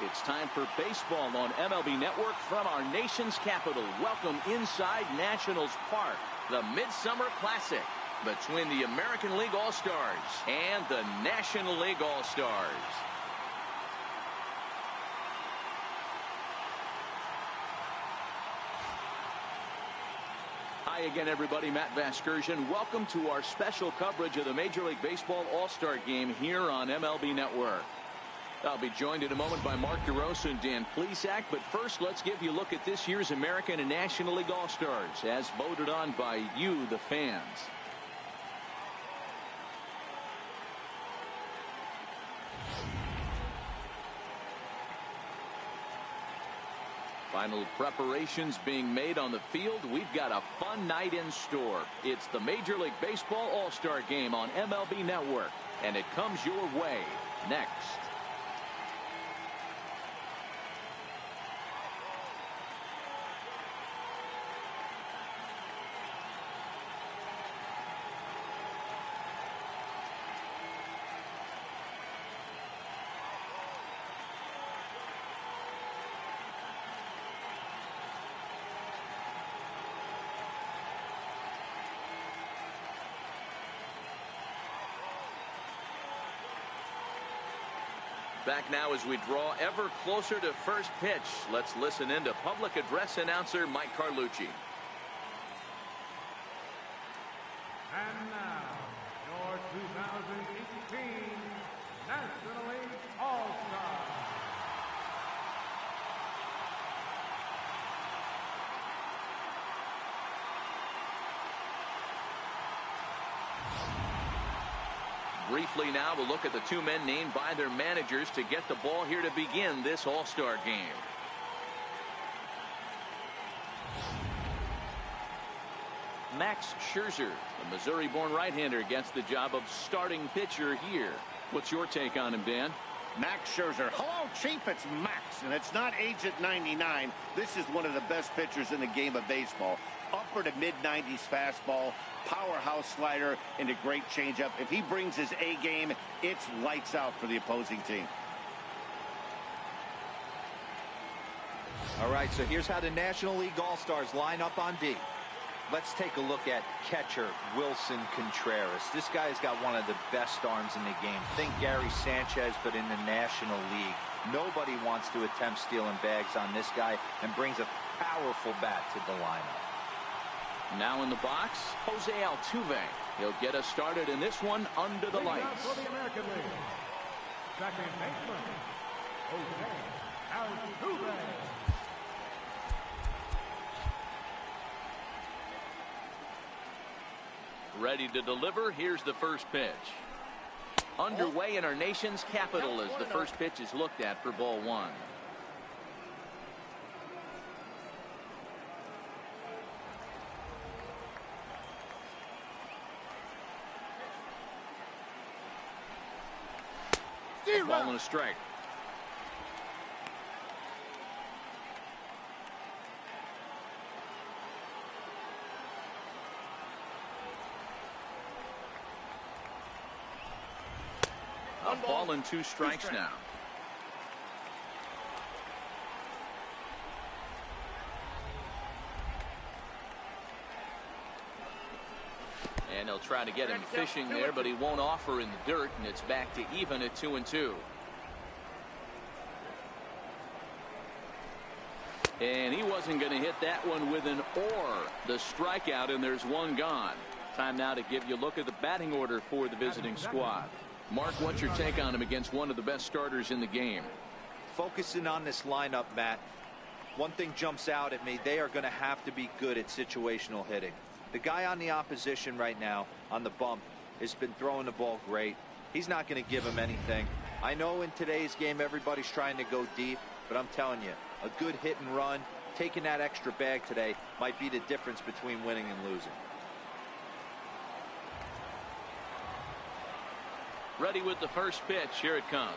It's time for baseball on MLB Network from our nation's capital. Welcome inside Nationals Park, the Midsummer Classic between the American League All-Stars and the National League All-Stars. Hi again, everybody. Matt Vasgersian. Welcome to our special coverage of the Major League Baseball All-Star Game here on MLB Network. I'll be joined in a moment by Mark DeRosa and Dan Plesac, but first let's give you a look at this year's American and National League All-Stars as voted on by you, the fans. Final preparations being made on the field. We've got a fun night in store. It's the Major League Baseball All-Star Game on MLB Network, and it comes your way next. Back now as we draw ever closer to first pitch. Let's listen in to public address announcer Mike Carlucci. And now, your 2018 National League All-Stars. Briefly now, we'll look at the two men named by their managers to get the ball here to begin this All-Star game. Max Scherzer, the Missouri-born right-hander, gets the job of starting pitcher here. What's your take on him, Dan? Max Scherzer. Hello, Chief. It's Max, and it's not Agent 99. This is one of the best pitchers in the game of baseball. Upper to mid-90s fastball, powerhouse slider, and a great changeup. If he brings his A game, it's lights out for the opposing team. All right, so here's how the National League All-Stars line up on D. Let's take a look at catcher Wilson Contreras. This guy's got one of the best arms in the game. Think Gary Sanchez, but in the National League. Nobody wants to attempt stealing bags on this guy, and brings a powerful bat to the lineup. Now in the box, Jose Altuve. He'll get us started in this one under the lights. For the American League, second baseman, Jose Altuve. Ready to deliver. Here's the first pitch. Underway in our nation's capital as the first pitch is looked at for ball one. Ball and a strike. A ball and two strikes now. And he'll try to get him fishing there, but he won't offer in the dirt, and it's back to even at 2-2. And he wasn't going to hit that one with an or. The strikeout, and there's one gone. Time now to give you a look at the batting order for the visiting squad. Mark, what's your take on him against one of the best starters in the game? Focusing on this lineup, Matt, one thing jumps out at me. They are going to have to be good at situational hitting. The guy on the opposition right now on the bump has been throwing the ball great. He's not going to give him anything. I know in today's game everybody's trying to go deep, but I'm telling you, a good hit and run, taking that extra bag today might be the difference between winning and losing. Ready with the first pitch. Here it comes.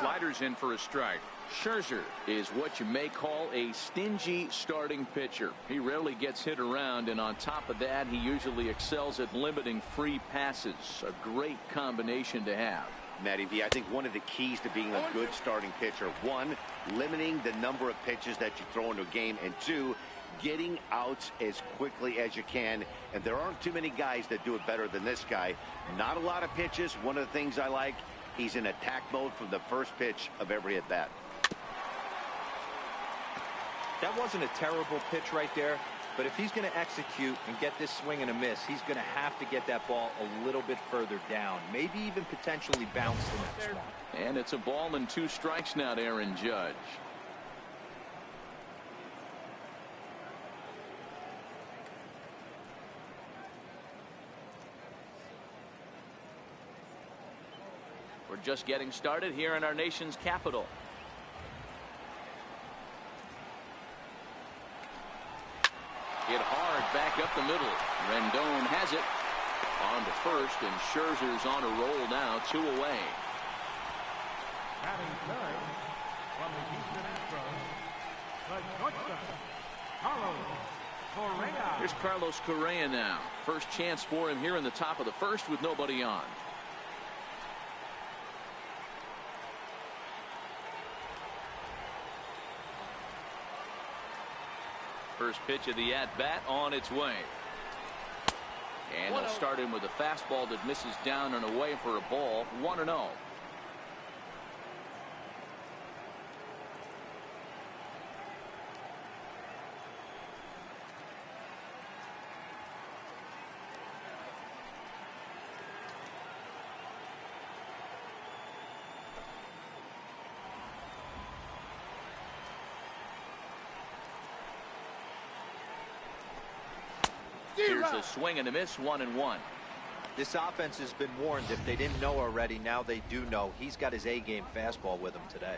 Sliders in for a strike. Scherzer is what you may call a stingy starting pitcher. He rarely gets hit around, and on top of that, he usually excels at limiting free passes. A great combination to have. Matty V, I think one of the keys to being a good starting pitcher, one, limiting the number of pitches that you throw into a game, and two, getting outs as quickly as you can. And there aren't too many guys that do it better than this guy. Not a lot of pitches. One of the things I like, he's in attack mode from the first pitch of every at bat. That wasn't a terrible pitch right there, but if he's going to execute and get this swing and a miss, he's going to have to get that ball a little bit further down, maybe even potentially bounce the next one. And it's a ball and 2 strikes now to Aaron Judge. We're just getting started here in our nation's capital. Hit hard back up the middle. Rendon has it. On to first, and Scherzer's on a roll now, 2 away. Batting third from the Houston Astros, the shortstop, Carlos Correa. Here's Carlos Correa now. First chance for him here in the top of the first with nobody on. First pitch of the at-bat on its way. And they'll start him with a fastball that misses down and away for a ball. 1-0. Here's a swing and a miss, 1-1. This offense has been warned. If they didn't know already, now they do know. He's got his A-game fastball with him today.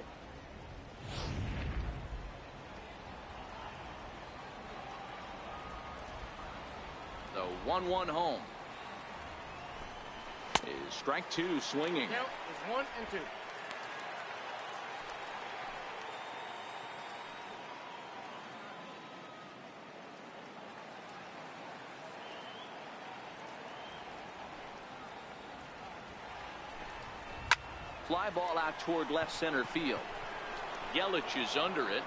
The 1-1 home. Is strike 2 swinging. Count is 1 and 2. Fly ball out toward left center field. Yelich is under it.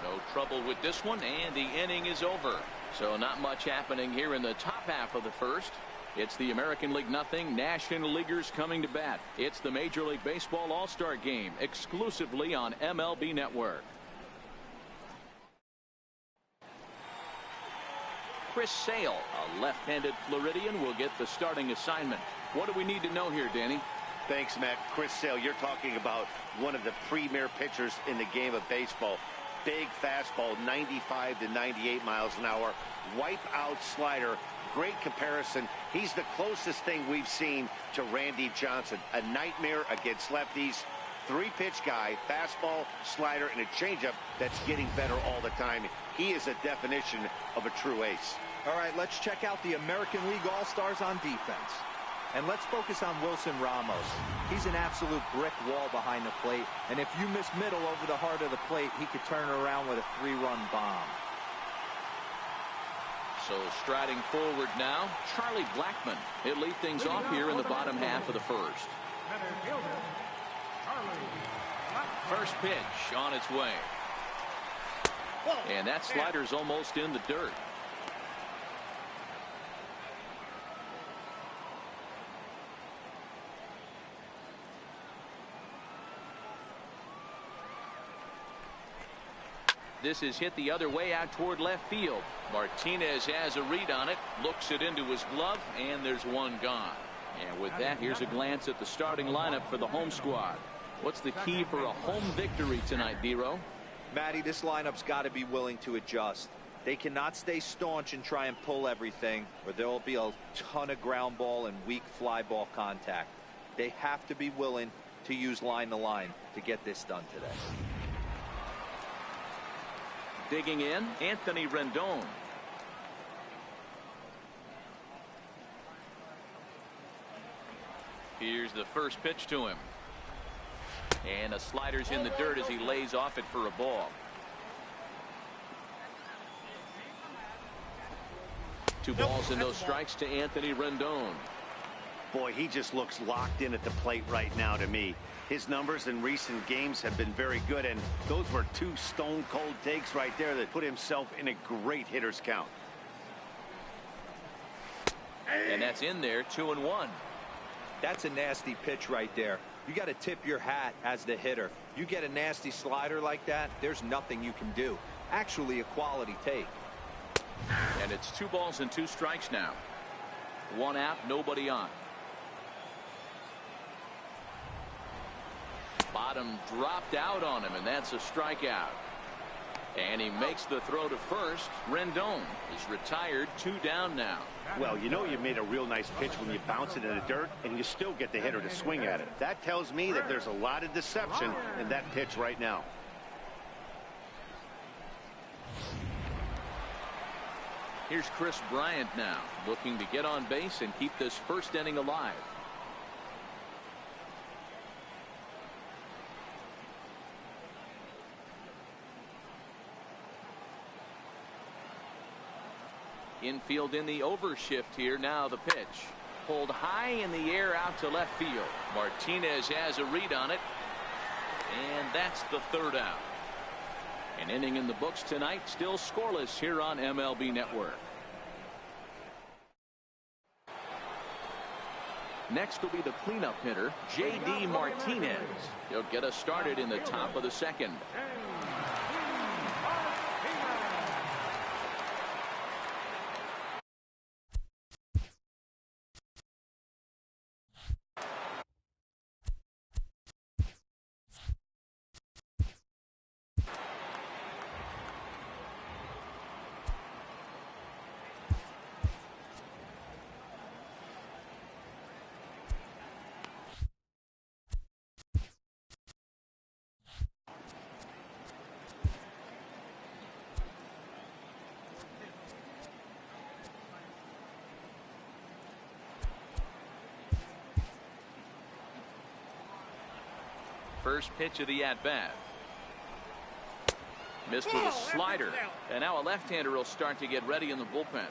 No trouble with this one, and the inning is over. So not much happening here in the top half of the first. It's the American League nothing, National Leaguers coming to bat. It's the Major League Baseball All-Star Game, exclusively on MLB Network. Chris Sale, a left-handed Floridian, will get the starting assignment. What do we need to know here, Danny? Thanks, Matt. Chris Sale, you're talking about one of the premier pitchers in the game of baseball. Big fastball, 95 to 98 miles an hour. Wipe out slider. Great comparison. He's the closest thing we've seen to Randy Johnson. A nightmare against lefties. 3-pitch guy, fastball, slider, and a changeup that's getting better all the time. He is a definition of a true ace. All right, let's check out the American League All-Stars on defense. And let's focus on Wilson Ramos. He's an absolute brick wall behind the plate. And if you miss middle over the heart of the plate, he could turn around with a 3-run bomb. So striding forward now, Charlie Blackmon. He'll lead things off here in the bottom half of the first. Center fielder, Charlie Blackmon. First pitch on its way. And that slider's almost in the dirt. This is hit the other way out toward left field. Martinez has a read on it, looks it into his glove, and there's one gone. And with that, here's a glance at the starting lineup for the home squad. What's the key for a home victory tonight, Dero? Matty, this lineup's got to be willing to adjust. They cannot stay staunch and try and pull everything, or there will be a ton of ground ball and weak fly ball contact. They have to be willing to use line to line to get this done today. Digging in, Anthony Rendon. Here's the first pitch to him. And a slider's in the dirt as he lays off it for a ball. 2 balls and no strikes to Anthony Rendon. Boy, he just looks locked in at the plate right now to me. His numbers in recent games have been very good, and those were two stone-cold takes right there that put himself in a great hitter's count. And that's in there, 2-1. That's a nasty pitch right there. You got to tip your hat as the hitter. You get a nasty slider like that, there's nothing you can do. Actually, a quality take. And it's 2 balls and 2 strikes now. 1 out, nobody on. Bottom dropped out on him, and that's a strikeout. And he makes the throw to first. Rendon is retired, 2 down now. Well, you know you made a real nice pitch when you bounce it in the dirt and you still get the hitter to swing at it. That tells me that there's a lot of deception in that pitch right now. Here's Chris Bryant now, looking to get on base and keep this first inning alive. Infield in the overshift here. Now the pitch. Pulled high in the air out to left field. Martinez has a read on it. And that's the 3rd out. An inning in the books tonight, still scoreless here on MLB Network. Next will be the cleanup hitter, J.D. Martinez. He'll get us started in the top of the 2nd. First pitch of the at-bat. Missed with a slider. And now a left-hander will start to get ready in the bullpen.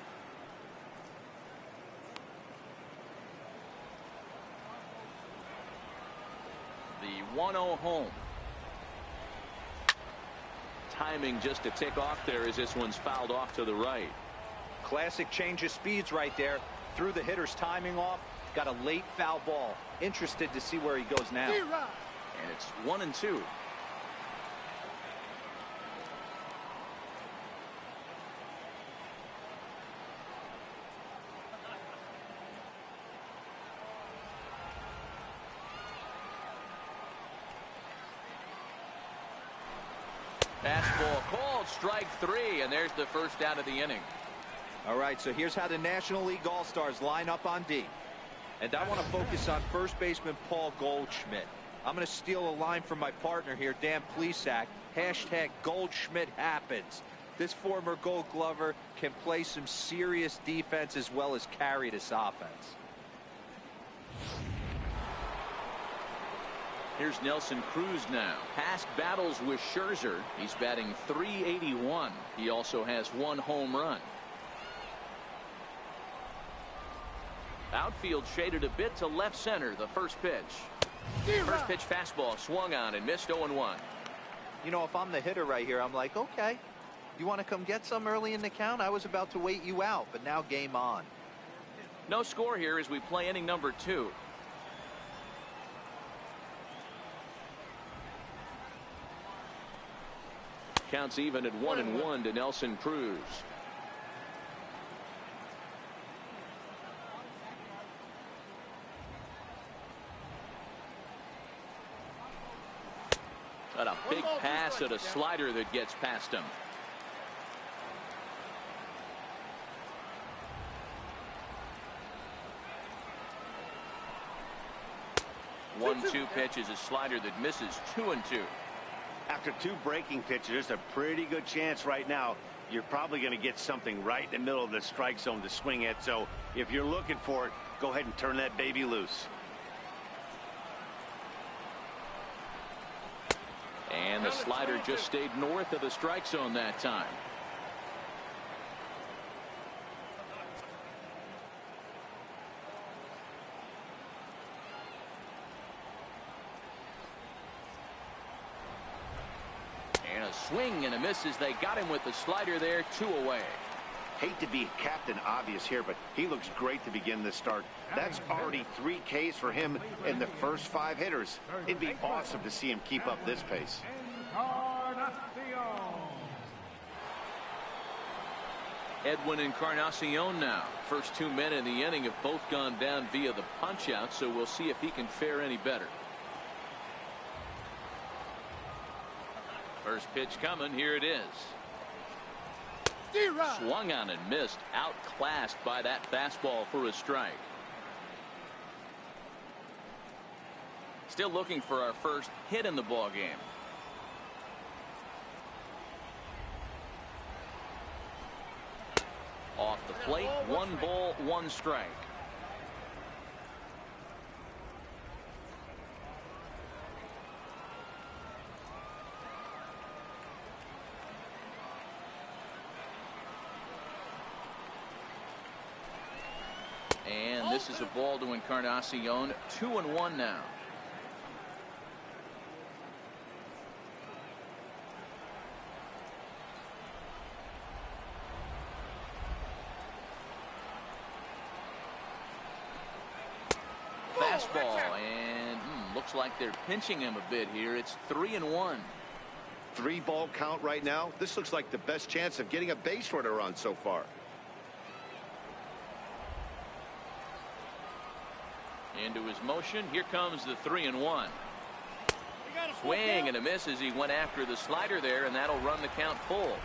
The 1-0 home. Timing just a tick off there as this one's fouled off to the right. Classic change of speeds right there. Threw the hitter's timing off. Got a late foul ball. Interested to see where he goes now. And it's 1-2. Fastball called, strike 3, and there's the first out of the inning. All right, so here's how the National League All-Stars line up on D. And I want to focus on first baseman Paul Goldschmidt. I'm going to steal a line from my partner here, Dan Plesac. Hashtag Goldschmidt happens. This former Gold Glover can play some serious defense as well as carry this offense. Here's Nelson Cruz now. Past battles with Scherzer. He's batting .381. He also has 1 home run. Outfield shaded a bit to left center. The first pitch. First pitch fastball swung on and missed 0-1. You know, if I'm the hitter right here, I'm like, okay, you want to come get some early in the count? I was about to wait you out, but now game on. No score here as we play inning number 2. Counts even at 1-1 to Nelson Cruz. Got a big pass at a slider that gets past him. 1-2 pitch is a slider that misses 2-2. After 2 breaking pitches, there's a pretty good chance right now you're probably going to get something right in the middle of the strike zone to swing at. So if you're looking for it, go ahead and turn that baby loose. And the slider just stayed north of the strike zone that time. swing and a miss as they got him with the slider there. 2 away. Hate to be Captain Obvious here, but he looks great to begin this start. That's already 3 Ks for him in the first 5 hitters. It'd be awesome to see him keep up this pace. Edwin Encarnacion now. First 2 men in the inning have both gone down via the punch out, so we'll see if he can fare any better. First pitch coming. Here it is. Swung on and missed. Outclassed by that fastball for a strike. Still looking for our first hit in the ball game. Off the plate, 1 ball, 1 strike. And this is a ball to Encarnacion. 2-1 now. Fastball, and looks like they're pinching him a bit here. It's 3-1. 3-ball count right now. This looks like the best chance of getting a base runner on so far. Into his motion. Here comes the 3-1. Swing and a miss as he went after the slider there, and that'll run the count full.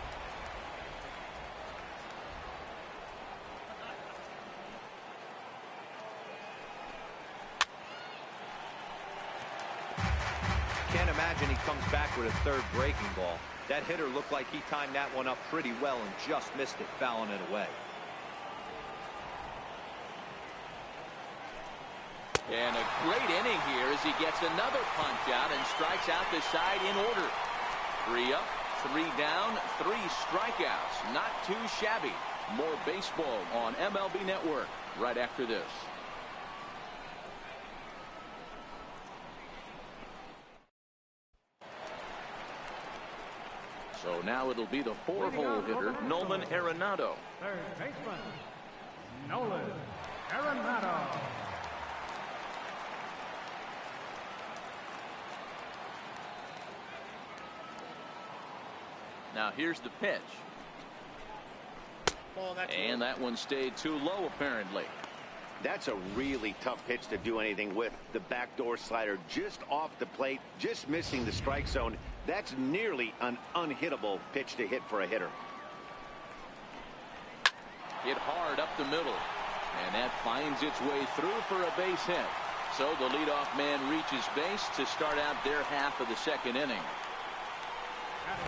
Can't imagine he comes back with a 3rd breaking ball. That hitter looked like he timed that one up pretty well and just missed it, fouling it away. And a great inning here as he gets another punch out and strikes out the side in order. 3 up, 3 down, 3 strikeouts. Not too shabby. More baseball on MLB Network right after this. So now it'll be the 4-hole hitter, Nolan Arenado. Third baseman, Nolan Arenado. Now here's the pitch. And that one stayed too low apparently. That's a really tough pitch to do anything with. The backdoor slider just off the plate, just missing the strike zone. That's nearly an unhittable pitch to hit for a hitter. Hit hard up the middle. And that finds its way through for a base hit. So the leadoff man reaches base to start out their half of the 2nd inning.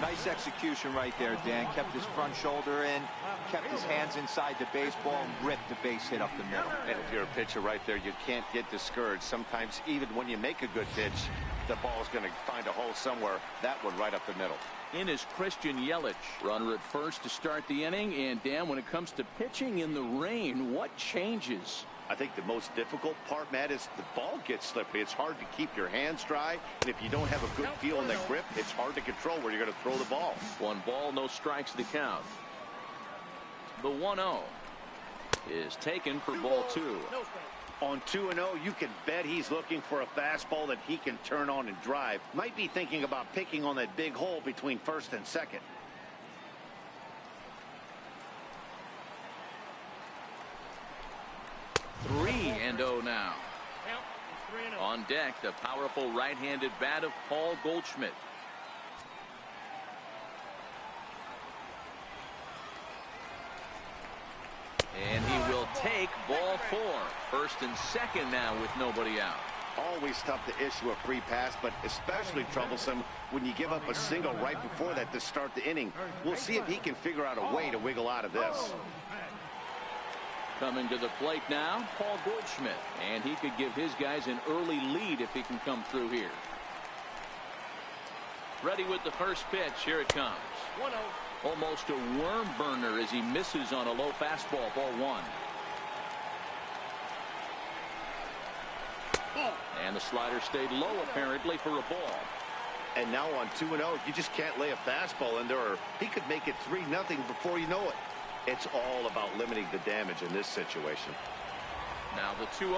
Nice execution right there, Dan. Kept his front shoulder in, kept his hands inside the baseball, and ripped the base hit up the middle. And if you're a pitcher right there, you can't get discouraged. Sometimes even when you make a good pitch, the ball's going to find a hole somewhere. That one right up the middle. In is Christian Yelich. Runner at first to start the inning. And Dan, when it comes to pitching in the rain, what changes? I think the most difficult part, Matt, is the ball gets slippery. It's hard to keep your hands dry, and if you don't have a good feel in the grip, it's hard to control where you're going to throw the ball. 1 ball, no strikes to count. The 1-0 is taken for ball 2. On 2-0, you can bet he's looking for a fastball that he can turn on and drive. Might be thinking about picking on that big hole between 1st and 2nd. And 3-0 now. On deck, the powerful right-handed bat of Paul Goldschmidt. And he will take ball 4. 1st and 2nd now with nobody out. Always tough to issue a free pass, but especially troublesome when you give up a single right before that to start the inning. We'll see if he can figure out a way to wiggle out of this. Coming to the plate now, Paul Goldschmidt. And he could give his guys an early lead if he can come through here. Ready with the first pitch. Here it comes. 1-0. Almost a worm burner as he misses on a low fastball. Ball 1. And the slider stayed low apparently for a ball. And now on 2-0, you just can't lay a fastball in there, or he could make it 3-0 before you know it. It's all about limiting the damage in this situation. Now the 2-0.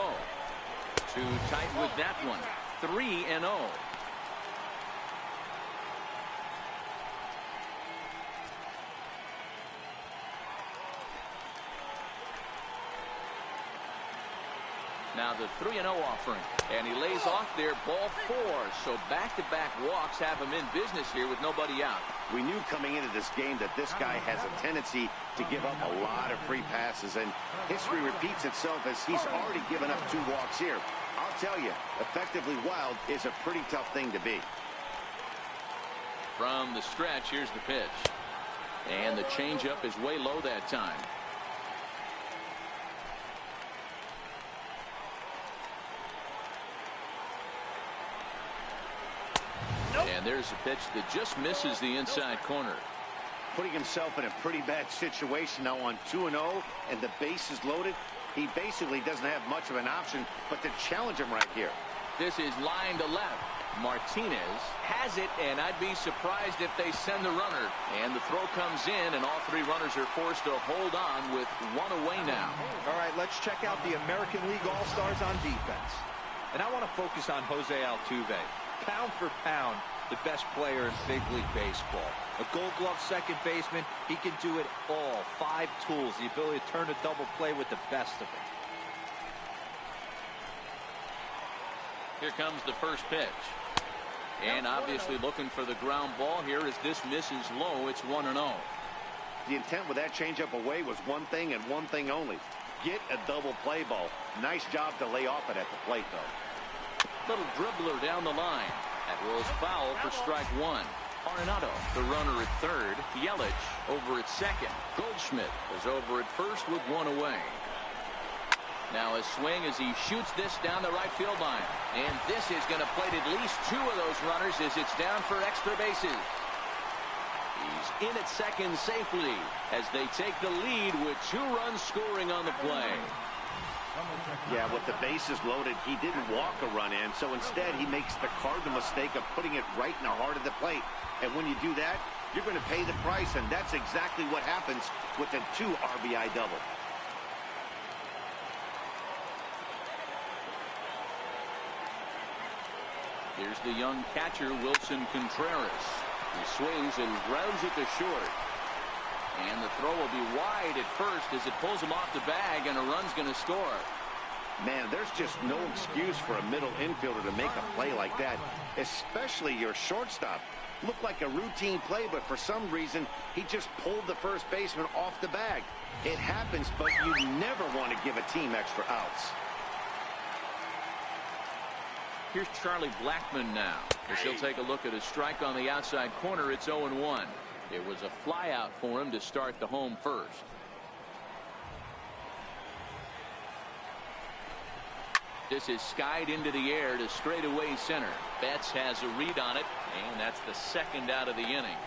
Too tight with that one. 3-0. Now the 3-0 offering. And he lays off there, ball 4. So back-to-back walks have him in business here with nobody out. We knew coming into this game that this guy has a tendency to give up a lot of free passes, and history repeats itself as he's already given up 2 walks here. I'll tell you, effectively wild is a pretty tough thing to be. From the stretch, here's the pitch. And the changeup is way low that time. And there's a pitch that just misses the inside corner. Putting himself in a pretty bad situation now on 2-0, and the base is loaded. He basically doesn't have much of an option but to challenge him right here. This is line to left. Martinez has it, and I'd be surprised if they send the runner. And the throw comes in, and all 3 runners are forced to hold on with 1 away now. All right, let's check out the American League All-Stars on defense. And I want to focus on Jose Altuve. Pound for pound, the best player in big league baseball. A Gold Glove second baseman, he can do it all. 5 tools, the ability to turn a double play with the best of it. Here comes the first pitch. And obviously looking for the ground ball here as this misses low. It's 1-0. The intent with that changeup away was one thing and one thing only. Get a double play ball. Nice job to lay off it at the plate, though. Little dribbler down the line. That rolls foul for strike 1. Arenado, the runner at third. Yelich over at second. Goldschmidt is over at first with 1 away. Now a swing as he shoots this down the right field line. And this is going to plate at least 2 of those runners as it's down for extra bases. He's in at second safely as they take the lead with 2 runs scoring on the play. Yeah, with the bases loaded, he didn't walk a run in, so instead he makes the cardinal mistake of putting it right in the heart of the plate. And when you do that, you're going to pay the price, and that's exactly what happens with a 2 RBI double. Here's the young catcher, Wilson Contreras. He swings and grounds it to short. And the throw will be wide at first as it pulls him off the bag, and a run's going to score. Man, there's just no excuse for a middle infielder to make a play like that, especially your shortstop. Looked like a routine play, but for some reason, he just pulled the first baseman off the bag. It happens, but you never want to give a team extra outs. Here's Charlie Blackmon now, as he'll take a look at a strike on the outside corner. It's 0-1. It was a fly out for him to start the home first. This is skied into the air to straightaway center. Betts has a read on it, and that's the second out of the inning.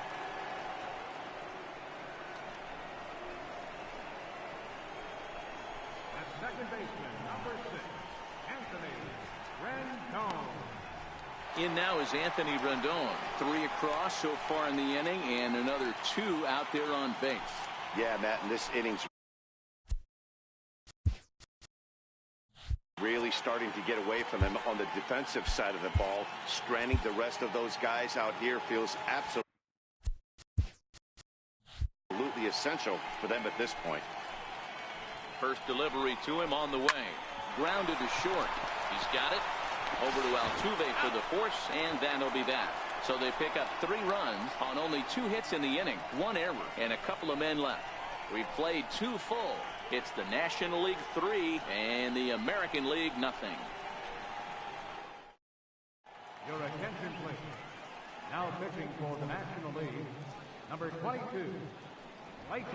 At second baseman, number 6, Anthony Rendon. In now is Anthony Rendon. 3 across so far in the inning, and another 2 out there on base. Yeah, Matt, and this inning's really starting to get away from them on the defensive side of the ball. Stranding the rest of those guys out here feels absolutely essential for them at this point. First delivery to him on the way. Grounded to short. He's got it. Over to Altuve for the force, and that'll be that. So they pick up 3 runs on only 2 hits in the inning, 1 error, and a couple of men left. We've played 2 full. It's the National League 3 and the American League nothing. Your attention, please. Now pitching for the National League, number 22, Clayton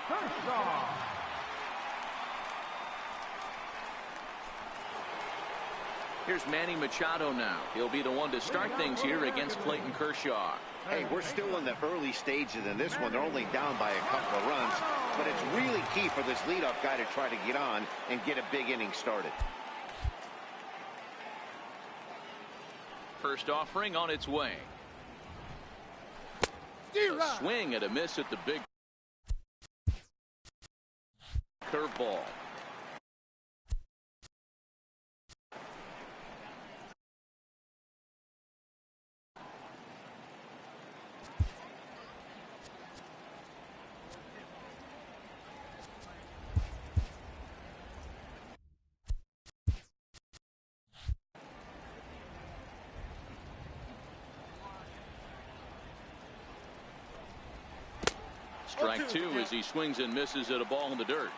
Kershaw. Here's Manny Machado now. He'll be the one to start things here against Clayton Kershaw. Hey, we're still in the early stages in this one. They're only down by a couple of runs, but it's really key for this leadoff guy to try to get on and get a big inning started. first offering on its way. A swing and a miss at the big curveball. Strike two as he swings and misses at a ball in the dirt.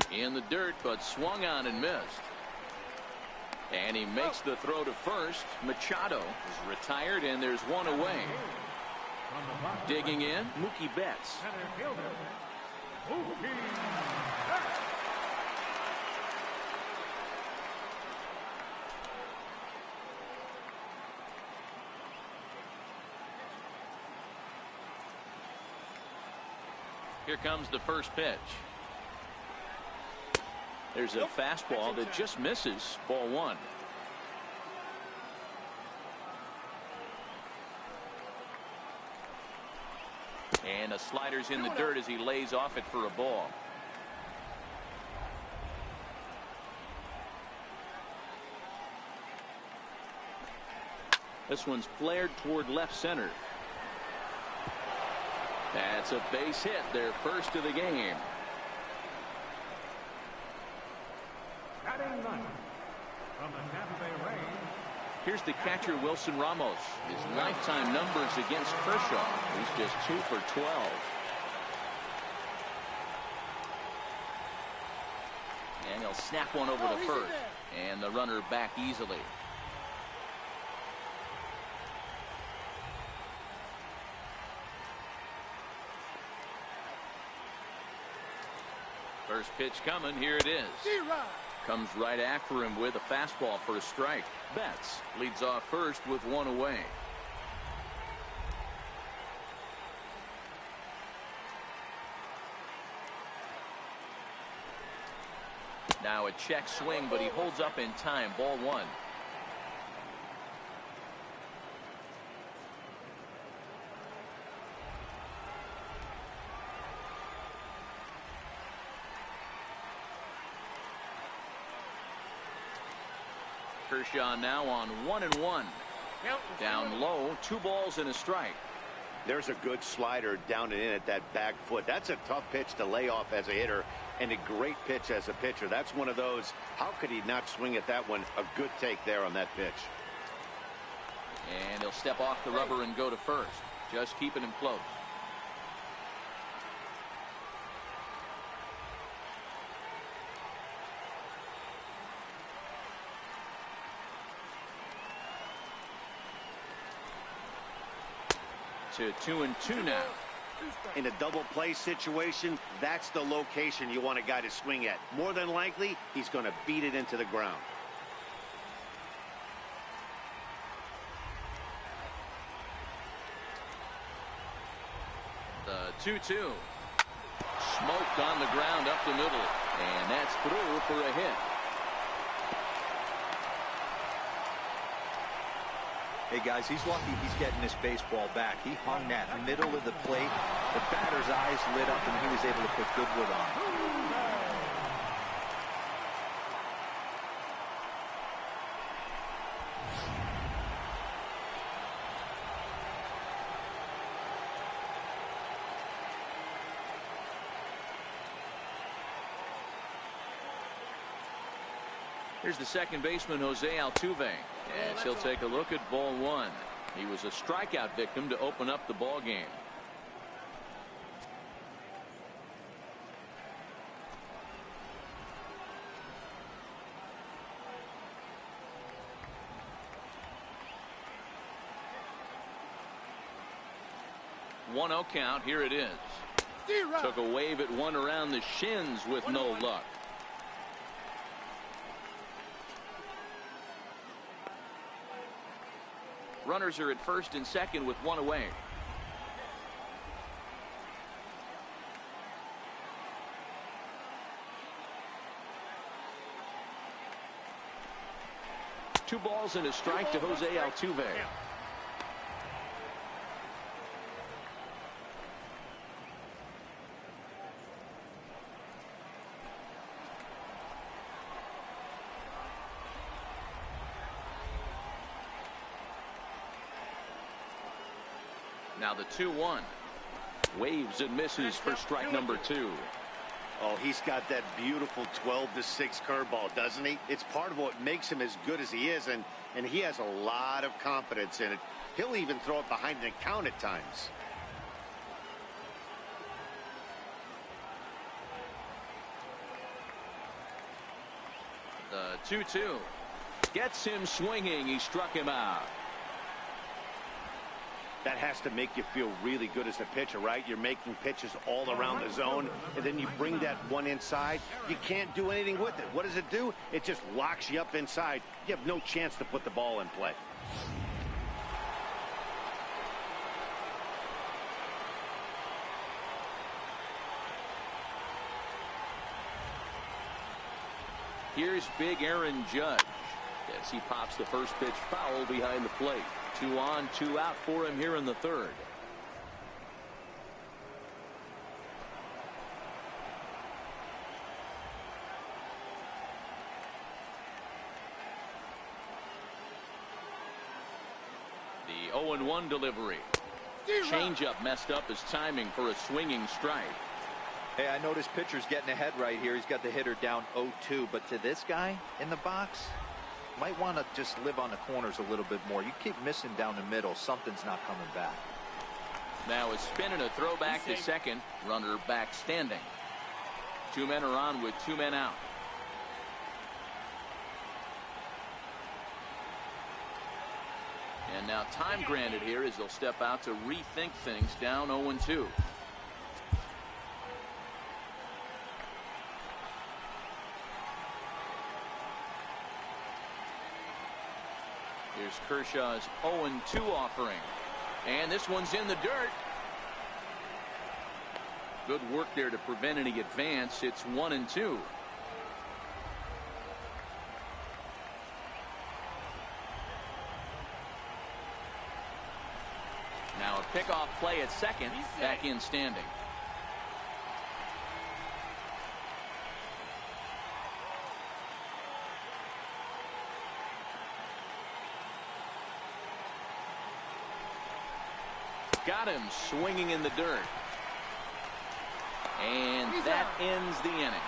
In the dirt, but swung on and missed. And he makes the throw to first. Machado is retired, and there's one away. Digging in, Mookie Betts. Center fielder, Mookie Betts. Here comes the first pitch. There's a fastball that just misses. Ball one. And a slider's in the dirt as he lays off it for a ball. This one's flared toward left center. That's a base hit, their first of the game. Batting ninth from the Tampa Bay Rays. Here's the catcher, Wilson Ramos. His lifetime numbers against Kershaw. He's just 2 for 12. And he'll snap one over to first. And the runner back easily. First pitch coming. Here it is. Comes right after him with a fastball for a strike. Betts leads off first with one away. Now a check swing, but he holds up in time. Ball one. Kershaw now on 1-1. Down low, 2 balls and a strike. There's a good slider down and in at that back foot. That's a tough pitch to lay off as a hitter, and a great pitch as a pitcher. That's one of those, how could he not swing at that one? A good take there on that pitch. And he'll step off the rubber and go to first. Just keeping him close. To 2-2 now. In a double play situation, that's the location you want a guy to swing at. More than likely, he's going to beat it into the ground. The 2-2. Smoked on the ground up the middle. And that's through for a hit. Hey guys, he's lucky he's getting this baseball back. He hung that middle of the plate. The batter's eyes lit up and he was able to put Goodwood on. Here's the second baseman, Jose Altuve, as he'll take a look at ball one. He was a strikeout victim to open up the ball game. One-0 count. Here it is. Took a wave at one around the shins with no luck. Runners are at first and second with one away. 2 balls and a strike to Jose Altuve. Now the 2-1. Waves and misses for strike number 2. Oh, he's got that beautiful 12-6 curveball, doesn't he? It's part of what makes him as good as he is, and he has a lot of confidence in it. He'll even throw it behind an account at times. The 2-2 gets him swinging. He struck him out. That has to make you feel really good as a pitcher, right? You're making pitches all around the zone, and then you bring that one inside. You can't do anything with it. What does it do? It just locks you up inside. You have no chance to put the ball in play. Here's big Aaron Judge as he pops the first pitch foul behind the plate. 2 on, 2 out for him here in the 3rd. The 0-1 delivery. Changeup messed up his timing for a swinging strike. Hey, I noticed pitcher's getting ahead right here. He's got the hitter down 0-2, but to this guy in the box, might want to just live on the corners a little bit more. You keep missing down the middle, something's not coming back. Now a spin and a throw back to second. Runner back standing. 2 men are on with 2 men out. And now time granted here as they'll step out to rethink things down 0-2. Here's Kershaw's 0-2 offering. And this one's in the dirt. Good work there to prevent any advance. It's 1-2. Now a pickoff play at second. Back in standing. Got him swinging in the dirt. And that ends the inning.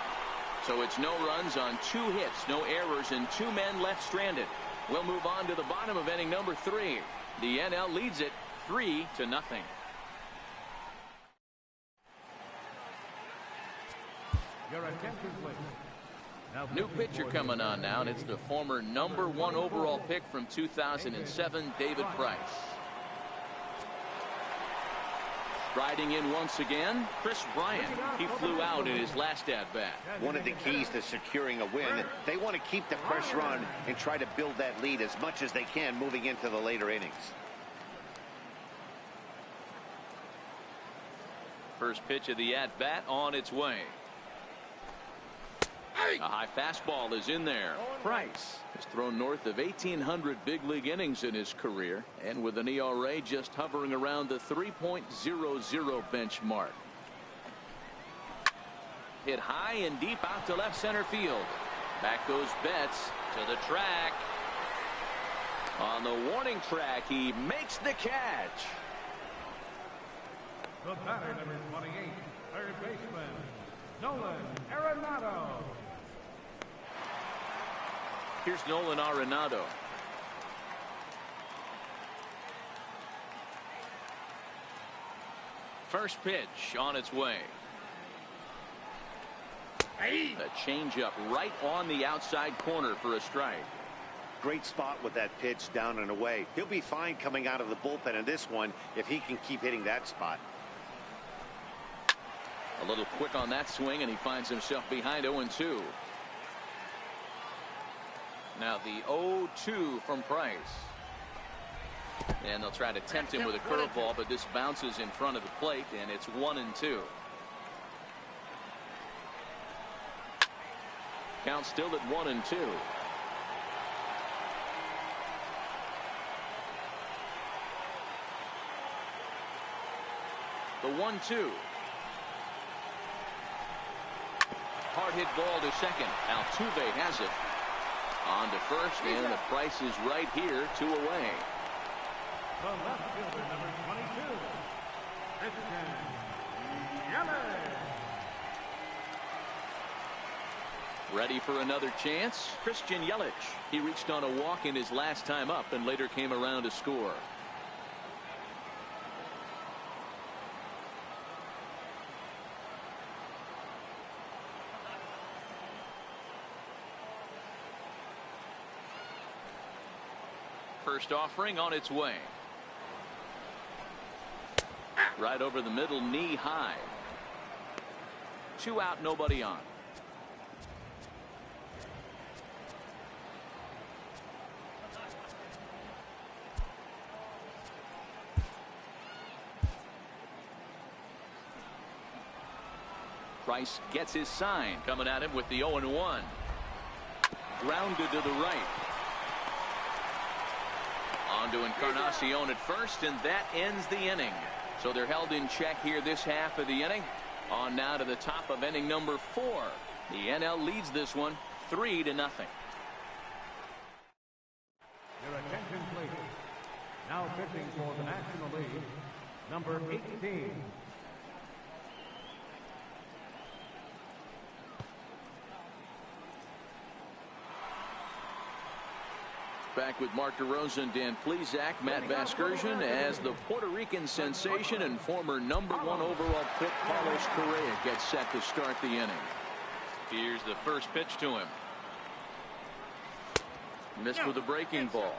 So it's no runs on 2 hits, no errors, and 2 men left stranded. We'll move on to the bottom of inning number 3. The NL leads it 3-0. Your attention, please. Now New pitcher coming on now, and it's the former #1 overall pick from 2007, David Price. Riding in once again, Chris Bryant. He flew out in his last at-bat. One of the keys to securing a win, they want to keep the pressure on and try to build that lead as much as they can moving into the later innings. First pitch of the at-bat on its way. A high fastball is in there. Price has thrown north of 1,800 big league innings in his career, and with an ERA just hovering around the 3.00 benchmark. Hit high and deep out to left center field. Back goes Betts to the track. On the warning track, he makes the catch. the batter, number 28, third baseman, Nolan Arenado. Here's Nolan Arenado. First pitch on its way. A changeup right on the outside corner for a strike. Great spot with that pitch down and away. He'll be fine coming out of the bullpen in this one if he can keep hitting that spot. A little quick on that swing, and he finds himself behind 0-2. Now the 0-2 from Price. And they'll try to tempt him with a curveball, but this bounces in front of the plate, and it's 1-2. Count still at 1-2. The 1-2. Hard hit ball to second. Altuve has it. On to first, and the price is right here, 2 away. The left fielder, number 22, Christian Yelich. Ready for another chance? Christian Yelich. He reached on a walk in his last time up and later came around to score. First offering on its way. Right over the middle, knee high. 2 out, nobody on. Price gets his sign. Coming at him with the 0-1. Grounded to the right. On to Encarnacion at first, and that ends the inning. So they're held in check here this half of the inning. On now to the top of inning number 4. The NL leads this one 3-0. Your attention, please. Now pitching for the National League, number 18. Back with Mark DeRosa and Dan Plesac, Matt Vasgersian as the Puerto Rican sensation and former number 1 overall pick Carlos Correa gets set to start the inning. Here's the first pitch to him. Missed with a breaking ball.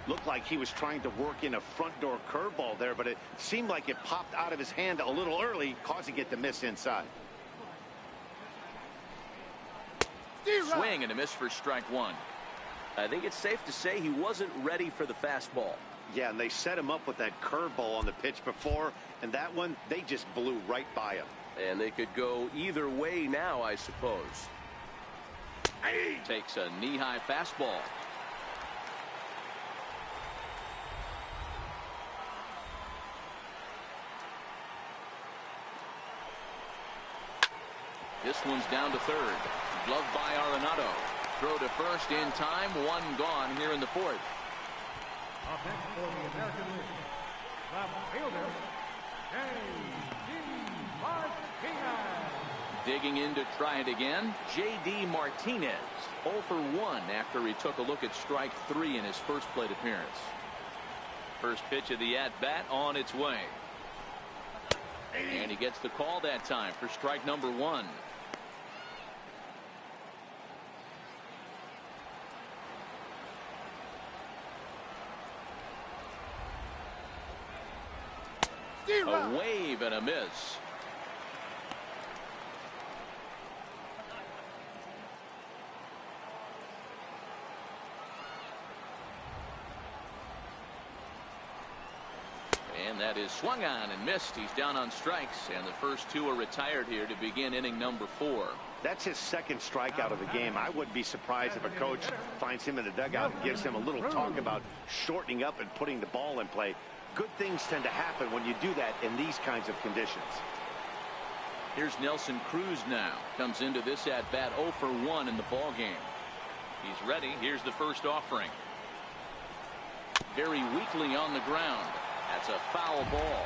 Looked like he was trying to work in a front door curveball there, but it seemed like it popped out of his hand a little early, causing it to miss inside. Swing and a miss for strike 1. I think it's safe to say he wasn't ready for the fastball. Yeah, and they set him up with that curveball on the pitch before, and that one, they just blew right by him. And they could go either way now, I suppose. Takes a knee-high fastball. This one's down to third. Gloved by Arenado. Throw to first in time. 1 gone here in the 4th. Up next for the American League, left fielder, J.D. Martinez. Digging in to try it again, J.D. Martinez. 0 for 1 after he took a look at strike 3 in his first plate appearance. First pitch of the at-bat on its way. And he gets the call that time for strike number 1. A wave and a miss. And that is swung on and missed. He's down on strikes, and the first 2 are retired here to begin inning number 4. That's his second strikeout of the game. I wouldn't be surprised if a coach finds him in the dugout and gives him a little talk about shortening up and putting the ball in play. Good things tend to happen when you do that in these kinds of conditions. Here's Nelson Cruz now. Comes into this at-bat 0 for 1 in the ball game. He's ready. Here's the first offering. Very weakly on the ground. That's a foul ball.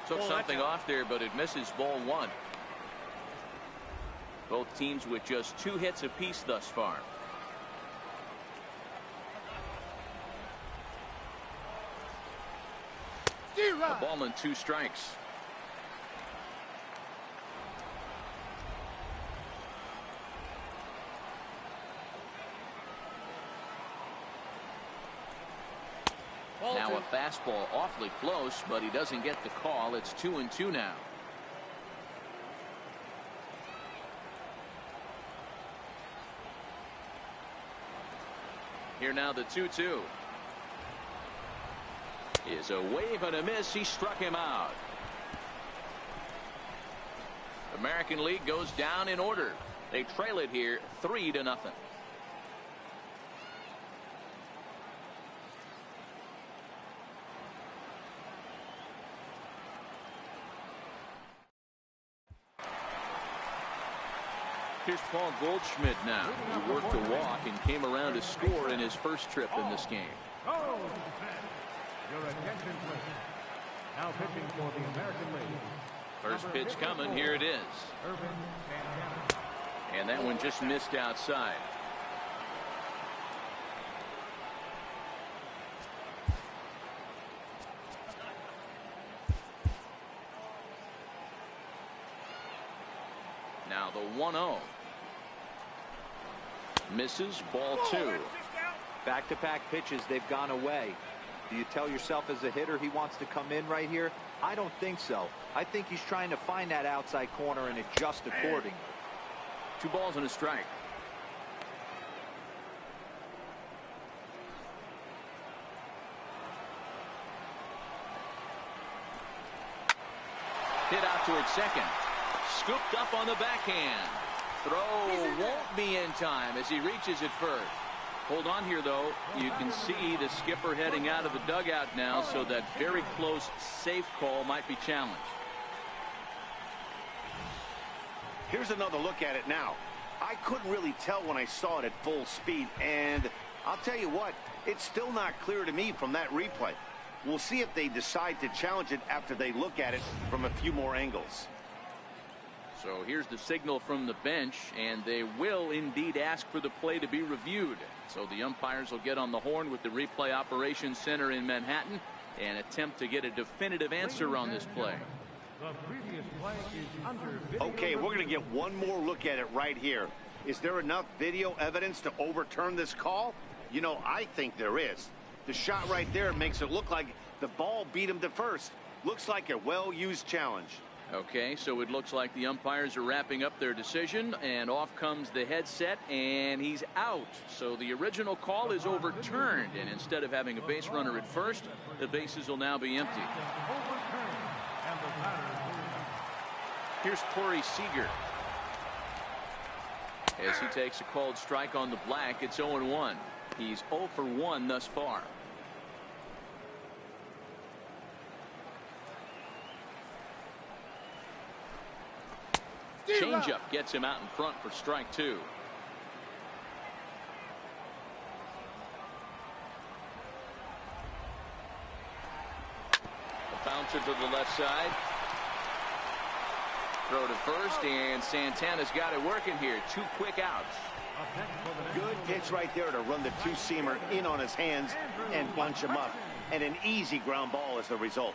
Took something off there, but it misses ball 1. Both teams with just 2 hits apiece thus far. A ball and 2 strikes. Now a fastball awfully close, but he doesn't get the call. It's 2-2 now. Here now the 2-2. Is a wave and a miss. He struck him out. American League goes down in order. They trail it here 3-0. Here's Paul Goldschmidt now, who worked a walk and came around to score in his first trip in this game. Your attention, please. Now pitching for the American League. First pitch coming. Here it is. And that one just missed outside. Now the 1-0. Misses, ball 2. Back-to-back pitches, they've gone away. Do you tell yourself as a hitter he wants to come in right here? I don't think so. I think he's trying to find that outside corner and adjust accordingly. 2 balls and a strike. Hit out towards second. Scooped up on the backhand. Throw won't be in time as he reaches it first. Hold on here, though. You can see the skipper heading out of the dugout now, so that very close safe call might be challenged. Here's another look at it now. I couldn't really tell when I saw it at full speed, and I'll tell you what, it's still not clear to me from that replay. We'll see if they decide to challenge it after they look at it from a few more angles. So here's the signal from the bench, and they will indeed ask for the play to be reviewed. So the umpires will get on the horn with the replay operations center in Manhattan and attempt to get a definitive answer on this play. Okay, we're going to get one more look at it right here. Is there enough video evidence to overturn this call? You know, I think there is. The shot right there makes it look like the ball beat him to first. Looks like a well-used challenge. Okay, so it looks like the umpires are wrapping up their decision, and off comes the headset, and he's out. So the original call is overturned, and instead of having a base runner at first, the bases will now be empty. Here's Corey Seager. As he takes a called strike on the black, it's 0-1. He's 0 for 1 thus far. Changeup gets him out in front for strike 2. A bouncer to the left side. Throw to first, and Santana's got it working here. 2 quick outs. Good pitch right there to run the 2-seamer in on his hands and bunch him up. And an easy ground ball as the result.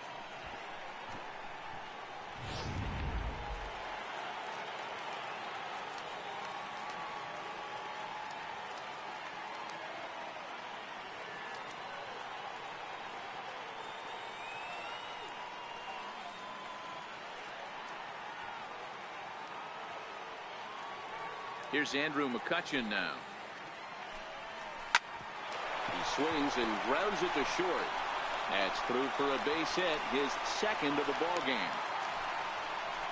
Here's Andrew McCutchen now. He swings and grounds it to short. That's through for a base hit, his second of the ball game.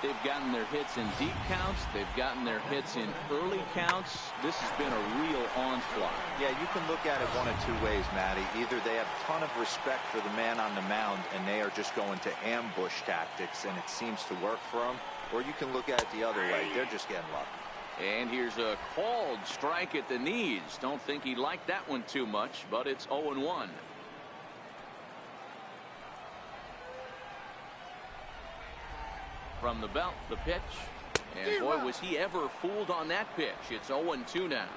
They've gotten their hits in deep counts. They've gotten their hits in early counts. This has been a real onslaught. Yeah, you can look at it one of 2 ways, Matty. Either they have a ton of respect for the man on the mound and they are just going to ambush tactics and it seems to work for them, or you can look at it the other way. They're just getting lucky. And here's a called strike at the knees. Don't think he liked that one too much, but it's 0-1. From the belt, the pitch. And boy, was he ever fooled on that pitch. It's 0-2 now.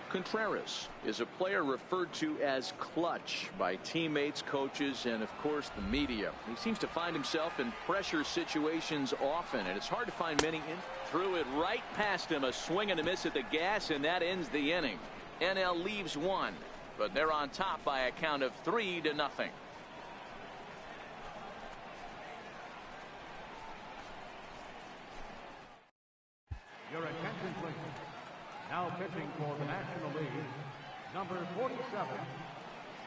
Contreras is a player referred to as clutch by teammates, coaches, and of course the media. He seems to find himself in pressure situations often, and it's hard to find many. Threw it right past him, a swing and a miss at the gas, and that ends the inning. NL leaves 1, but they're on top by a count of 3-0. Your attention, please. Now pitching for the National League, number 47,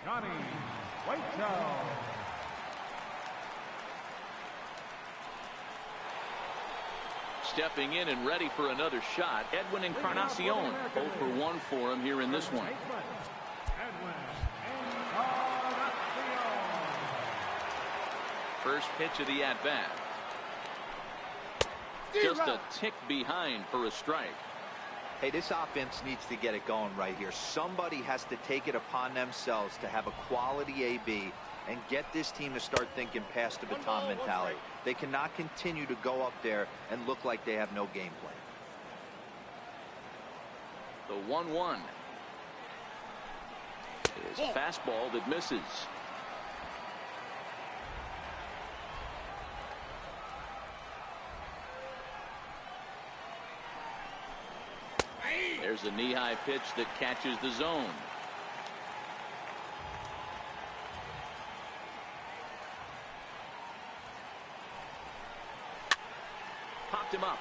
Johnny Waitzel. stepping in and ready for another shot. Edwin Encarnacion, 0 for 1 for him here in this one. First pitch of the at-bat. Just a tick behind for a strike. Hey, this offense needs to get it going right here. Somebody has to take it upon themselves to have a quality AB and get this team to start thinking past the baton mentality. They cannot continue to go up there and look like they have no game plan. The 1-1 is fastball that misses. There's a knee-high pitch that catches the zone. Popped him up.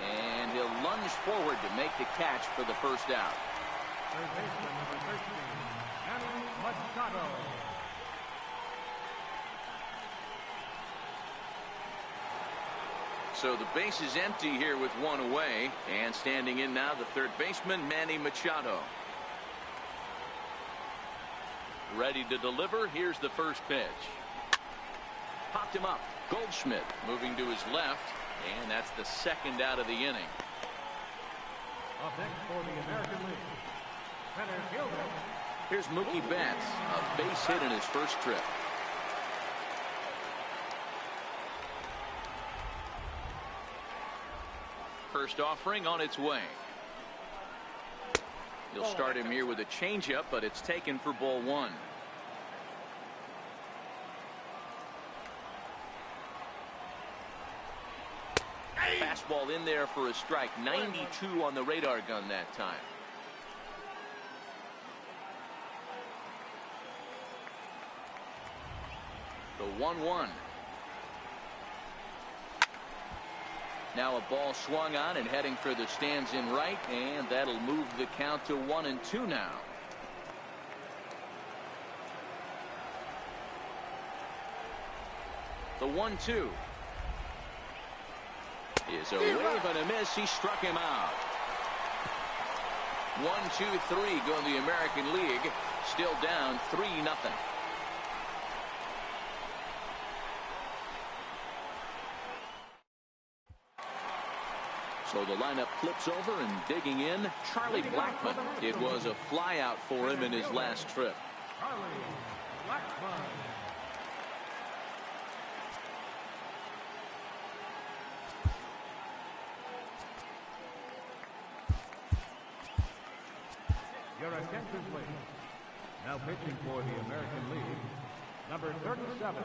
And he'll lunge forward to make the catch for the first out. Third baseman, number 13, Manny Machado. So the base is empty here with one away, and standing in now the third baseman, Manny Machado. Ready to deliver. Here's the first pitch. Popped him up. Goldschmidt moving to his left, and that's the second out of the inning. Up next for the American League, center fielder. Here's Mookie Betts, a base hit in his first trip. First offering on its way. You'll start him here with a changeup, but it's taken for ball 1. Fastball in there for a strike. 92 on the radar gun that time. The 1-1. Now a ball swung on and heading for the stands in right, and that'll move the count to 1-2 now. The 1-2 is a wave and a miss. He struck him out. 1-2-3 go in the American League. Still down 3-0. So the lineup flips over, and digging in, Charlie Blackmon. It was a flyout for him in his last trip. Charlie Blackmon. Your attention, please. Now pitching for the American League, number 37,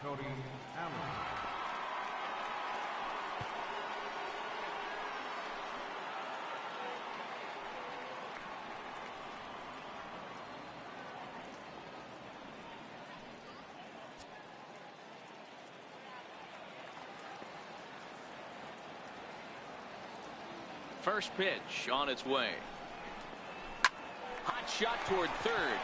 Cody Allen. First pitch on its way. Hot shot toward third,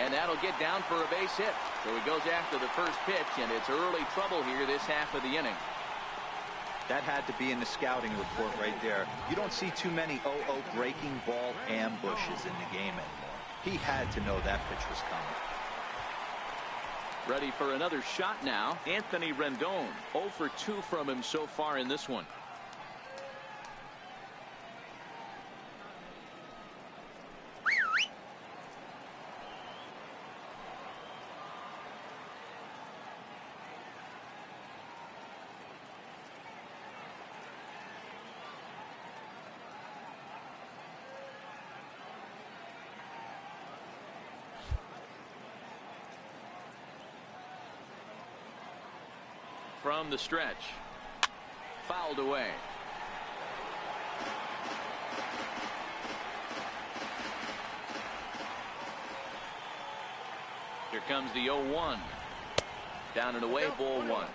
and that'll get down for a base hit. So he goes after the first pitch, and it's early trouble here this half of the inning. That had to be in the scouting report right there. You don't see too many 0-0 breaking ball ambushes in the game anymore. He had to know that pitch was coming. Ready for another shot now. Anthony Rendon, 0 for 2 from him so far in this one. From the stretch, fouled away. Here comes the 0-1. Down and away, ball 1.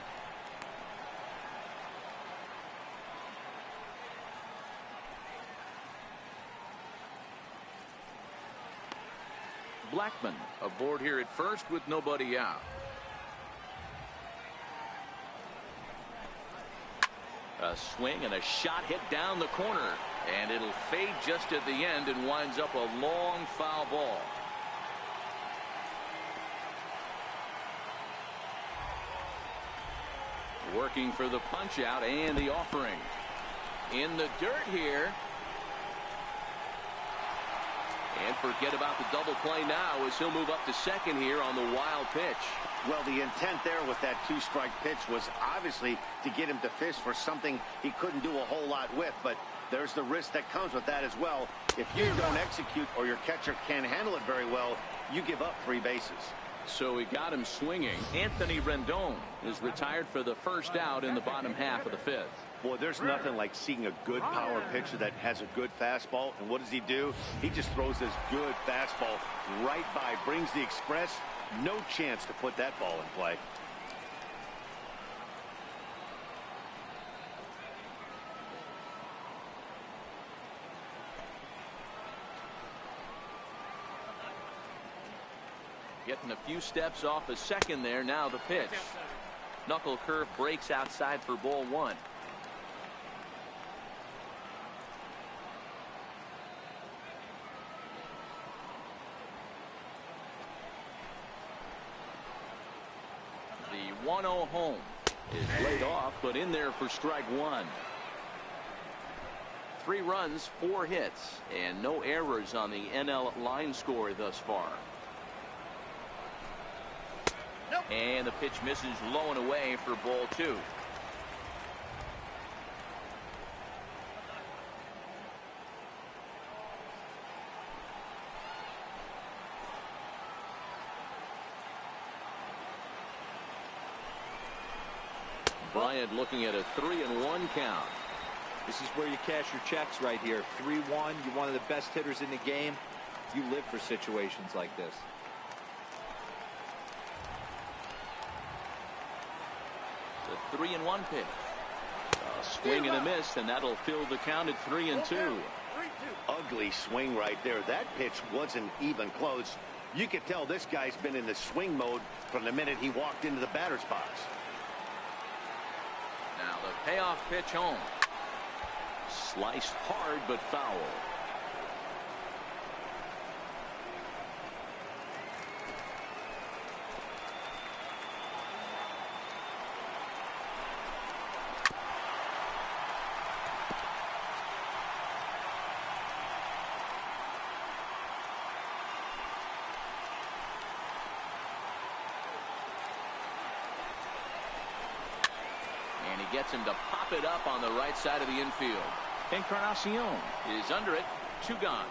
Blackmon aboard here at first with nobody out. A swing and a shot hit down the corner, and it'll fade just at the end and winds up a long foul ball. Working for the punch out and the offering. In the dirt here. And forget about the double play now as he'll move up to second here on the wild pitch. Well, the intent there with that two-strike pitch was obviously to get him to fish for something he couldn't do a whole lot with, but there's the risk that comes with that as well. If you don't execute or your catcher can't handle it very well, you give up 3 bases. So he got him swinging. Anthony Rendon is retired for the first out in the bottom half of the 5th. Boy, there's nothing like seeing a good power pitcher that has a good fastball. And what does he do? He just throws this good fastball right by, brings the express. No chance to put that ball in play. Getting a few steps off a second there. Now the pitch. Knuckle curve breaks outside for ball 1. The 1-0 home is laid off, but in there for strike 1. 3 runs, 4 hits, and no errors on the NL line score thus far. And the pitch misses low and away for ball 2. Bryant looking at a 3-1 count. This is where you cash your checks right here. 3-1. You're one of the best hitters in the game. You live for situations like this. The 3-1 pitch. A swing and a miss, and that'll fill the count at 3-2. Ugly swing right there. That pitch wasn't even close. You could tell this guy's been in the swing mode from the minute he walked into the batter's box. Now the payoff pitch home. Sliced hard but foul. And he gets him to pop it up on the right side of the infield. Encarnacion is under it. 2 gone.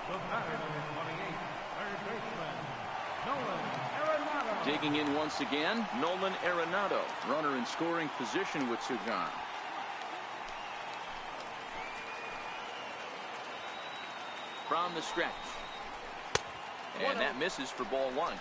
The batter, number 28, third baseman, Nolan Arenado. Digging in once again, Nolan Arenado. Runner in scoring position with 2 gone. From the stretch. And that misses for ball 1.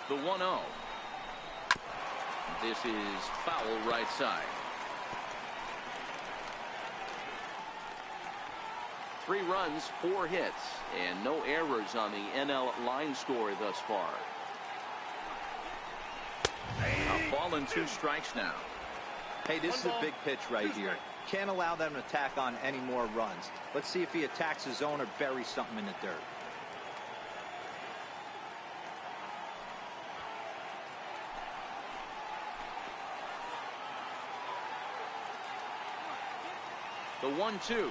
The 1-0. This is foul right side. 3 runs, 4 hits, and no errors on the NL line score thus far. A ball and 2 strikes now. Hey, this is a big pitch right here. Can't allow them to tack on any more runs. Let's see if he attacks his zone or buries something in the dirt. The 1-2.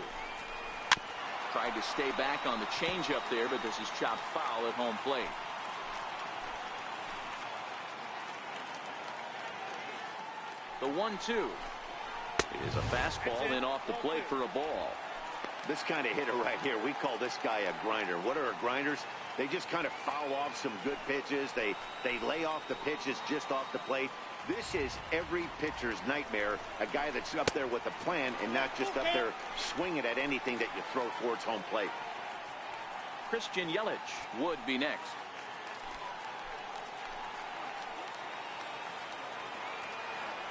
Tried to stay back on the changeup there, but this is chopped foul at home plate. The 1-2 is a fastball in off the plate for a ball. This kind of hitter right here, we call this guy a grinder. What are grinders? They just kind of foul off some good pitches. They lay off the pitches just off the plate. This is every pitcher's nightmare, a guy that's up there with a plan and not just up there swinging at anything that you throw towards home plate. Christian Yelich would be next.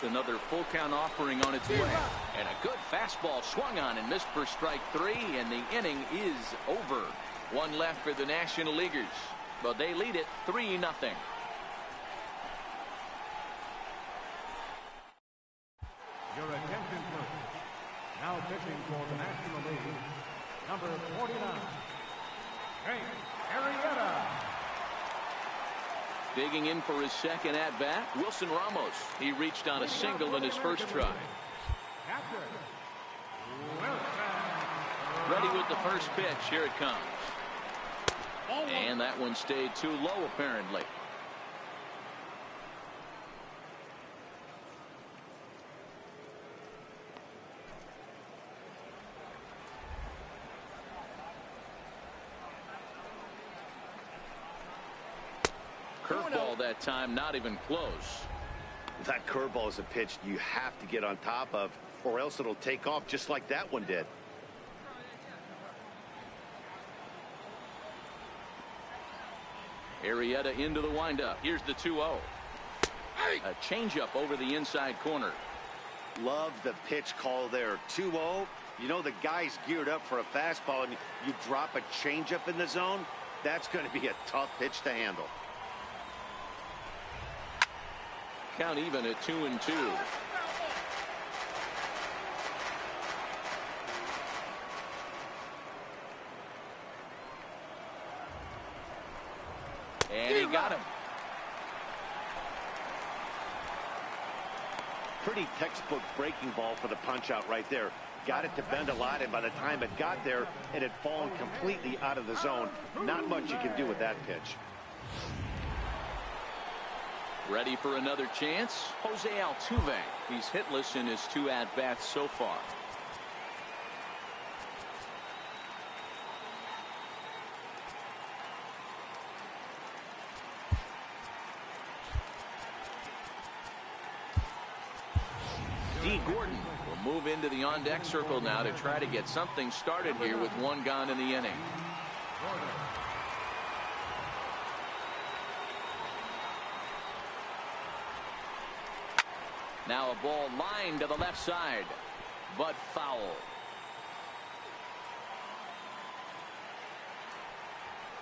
Another full count offering on its way. And a good fastball swung on and missed for strike 3, and the inning is over. One left for the National Leaguers, but they lead it 3-0. Your attention, please. Now pitching for the National League, number 49, Hank Arrieta. Digging in for his second at-bat, Wilson Ramos. He reached on a single in his first try. Ready with the first pitch. Here it comes. And that one stayed too low, apparently. Curveball that time, not even close. That curveball is a pitch you have to get on top of, or else it'll take off just like that one did. Arrieta into the windup. Here's the 2-0. A changeup over the inside corner. Love the pitch call there. 2-0. You know the guy's geared up for a fastball, and you drop a changeup in the zone. That's going to be a tough pitch to handle. Count even at 2-2. And he got him. Pretty textbook breaking ball for the punch out right there. Got it to bend a lot, and by the time it got there, it had fallen completely out of the zone. Not much you can do with that pitch. Ready for another chance? Jose Altuve. He's hitless in his 2 at-bats so far. D. Gordon will move into the on-deck circle now to try to get something started here with 1 gone in the inning. Now a ball lined to the left side, but foul.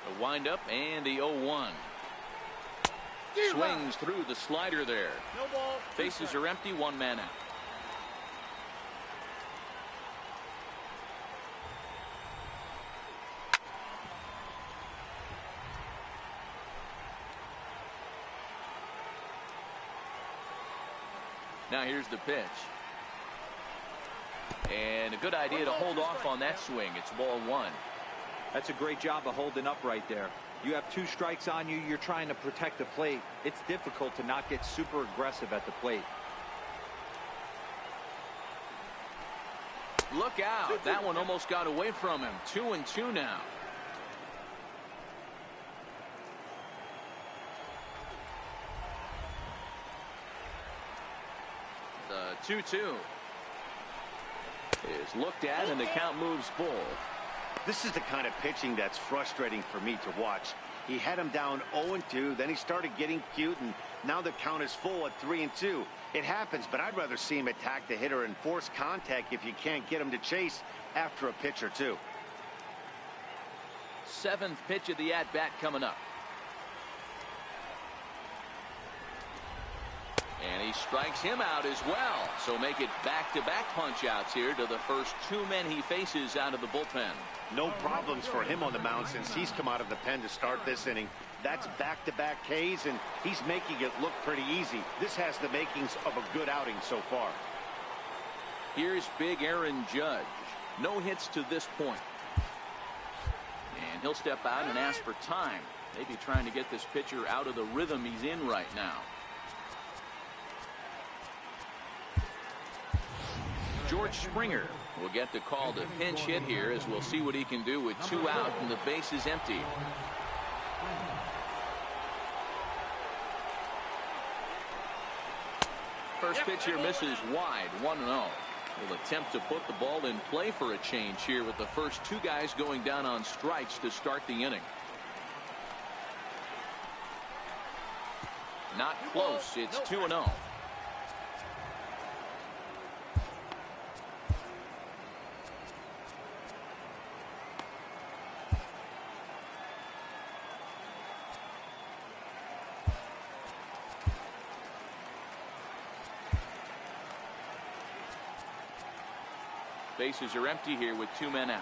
The windup and the 0-1. Swings through the slider there. Bases are empty, 1 man out. Now here's the pitch. And a good idea to hold off on that swing. It's ball 1. That's a great job of holding up right there. You have 2 strikes on you. You're trying to protect the plate. It's difficult to not get super aggressive at the plate. Look out. That one almost got away from him. 2-2 now. The 2-2 is looked at, and the count moves full. This is the kind of pitching that's frustrating for me to watch. He had him down 0-2, then he started getting cute, and now the count is full at 3-2. It happens, but I'd rather see him attack the hitter and force contact if you can't get him to chase after a pitch or 2. 7th pitch of the at-bat coming up. And he strikes him out as well. So make it back-to-back punch-outs here to the first 2 men he faces out of the bullpen. No problems for him on the mound since he's come out of the pen to start this inning. That's back-to-back Ks, and he's making it look pretty easy. This has the makings of a good outing so far. Here's big Aaron Judge. No hits to this point. And he'll step out and ask for time. Maybe trying to get this pitcher out of the rhythm he's in right now. George Springer will get the call to pinch hit here, as we'll see what he can do with 2 out and the base is empty. First pitch here misses wide, 1-0. Will attempt to put the ball in play for a change here with the first 2 guys going down on strikes to start the inning. Not close. It's 2-0. Bases are empty here with 2 men out.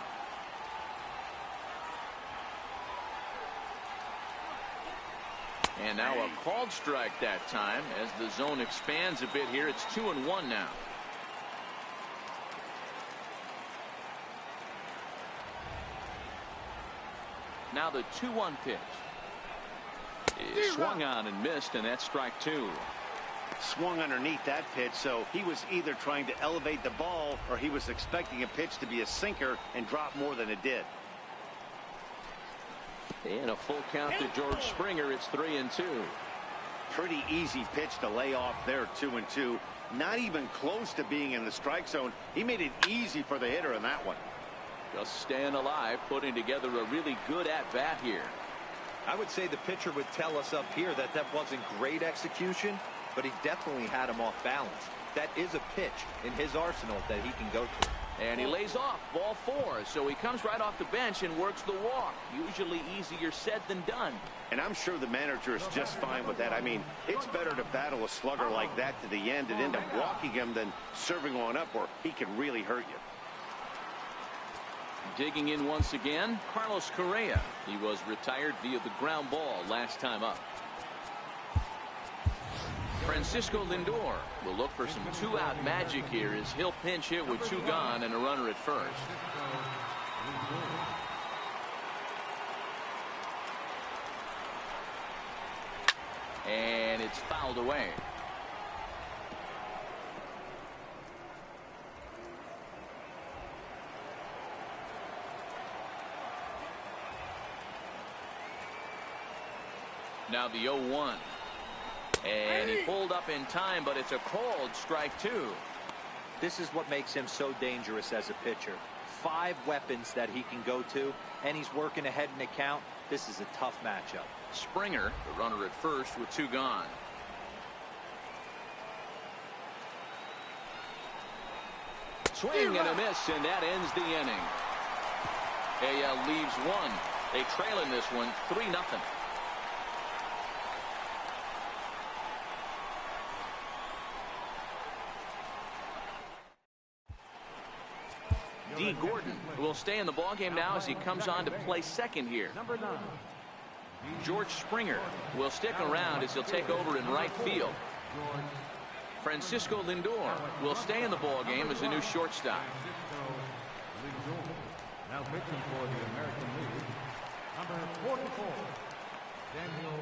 And now a called strike that time as the zone expands a bit here. It's 2-1 now. Now the 2-1 pitch is swung on and missed, and that's strike 2. Swung underneath that pitch, so he was either trying to elevate the ball or he was expecting a pitch to be a sinker and drop more than it did. And a full count to George Springer. It's 3-2. Pretty easy pitch to lay off there, 2-2. Not even close to being in the strike zone. He made it easy for the hitter in that one. Just staying alive, putting together a really good at-bat here. I would say the pitcher would tell us up here that that wasn't great execution, but he definitely had him off balance. That is a pitch in his arsenal that he can go to. And he lays off, ball 4. So he comes right off the bench and works the walk. Usually easier said than done. And I'm sure the manager is just fine with that. I mean, it's better to battle a slugger like that to the end and end up walking him than serving on up where he can really hurt you. Digging in once again, Carlos Correa. He was retired via the ground ball last time up. Francisco Lindor will look for some 2-out magic here as he'll pinch hit with 2 gone and a runner at first. And it's fouled away. Now the 0-1. And he pulled up in time, but it's a called strike 2. This is what makes him so dangerous as a pitcher. 5 weapons that he can go to, and he's working ahead in the count. This is a tough matchup. Springer, the runner at first with 2 gone. Swing and a miss, and that ends the inning. AL leaves 1. They trail in this one 3-0. D. Gordon will stay in the ballgame now as he comes on to play second here. George Springer will stick around as he'll take over in right field. Francisco Lindor will stay in the ballgame as a new shortstop. Now pitching for the American League, number 44, Daniel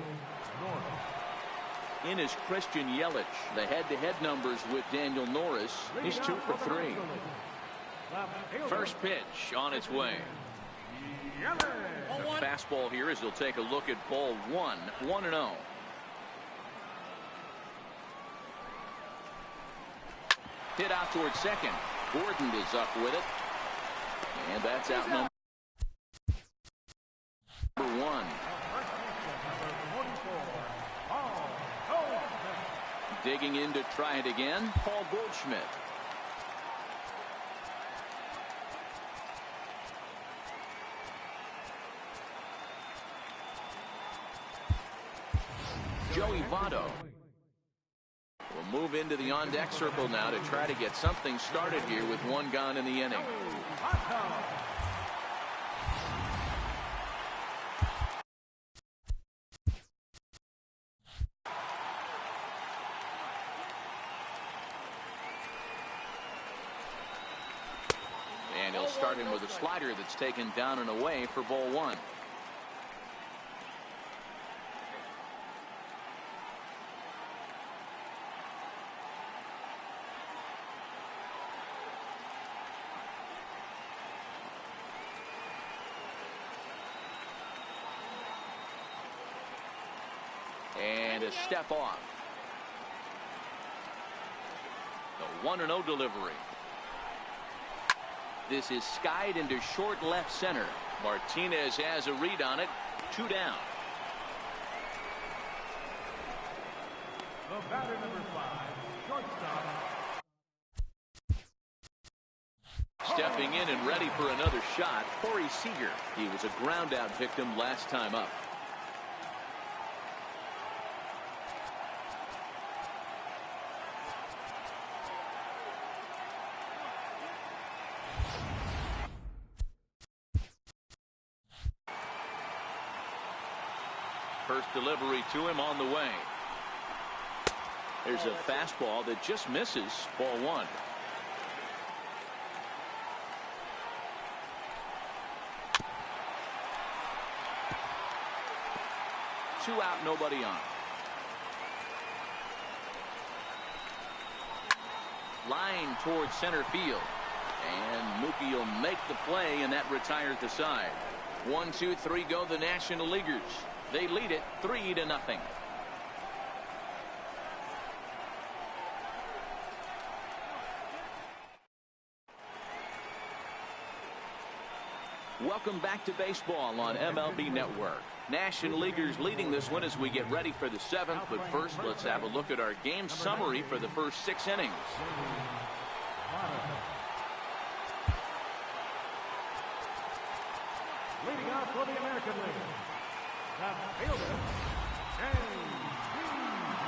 Norris. In is Christian Yelich. The head-to-head numbers with Daniel Norris. He's 2 for 3. First pitch on its way. The fastball here as he'll take a look at ball 1. 1-0. Hit out towards second. Gordon is up with it. And that's out number 1. Digging in to try it again, Paul Goldschmidt. Joey Votto will move into the on-deck circle now to try to get something started here with 1 gone in the inning. And he'll start him with a slider that's taken down and away for ball 1. And a step off. The 1-0 delivery. This is skied into short left center. Martinez has a read on it. 2 down. The batter, number 5, shortstop. Stepping in and ready for another shot, Corey Seager. He was a ground out victim last time up. First delivery to him on the way. There's a fastball that just misses. Ball one. Two out, nobody on. Line towards center field. And Mookie will make the play, and that retires the side. 1, 2, 3 go the National Leaguers. They lead it 3-0. Welcome back to baseball on MLB Network. National Leaguers leading this one as we get ready for the 7th. But first, let's have a look at our game summary for the first 6 innings. Leading off for the American League, the fielder, James D.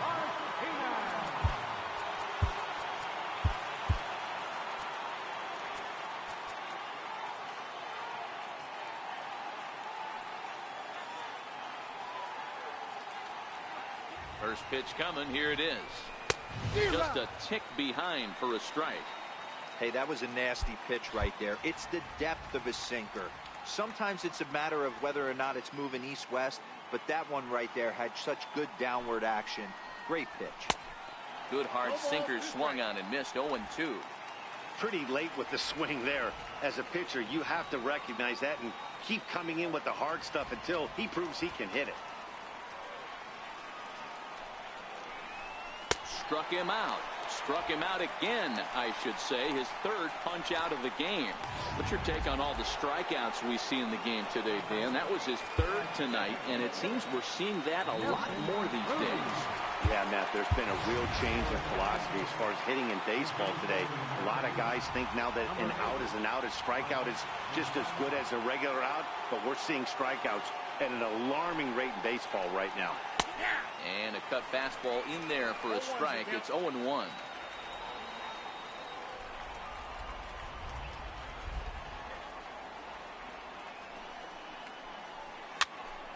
Martinez. First pitch coming. Here it is. Just a tick behind for a strike. Hey, that was a nasty pitch right there. It's the depth of his sinker. Sometimes it's a matter of whether or not it's moving east-west, but that one right there had such good downward action. Great pitch. Good hard sinker swung on and missed. 0-2. Pretty late with the swing there. As a pitcher, you have to recognize that and keep coming in with the hard stuff until he proves he can hit it. Struck him out. Struck him out again, I should say. His 3rd punch out of the game. What's your take on all the strikeouts we see in the game today, Dan? That was his 3rd tonight, and it seems we're seeing that a lot more these days. Yeah, Matt, there's been a real change in philosophy as far as hitting in baseball today. A lot of guys think now that an out is an out. A strikeout is just as good as a regular out, but we're seeing strikeouts at an alarming rate in baseball right now. And a cut fastball in there for a strike. It's 0-1.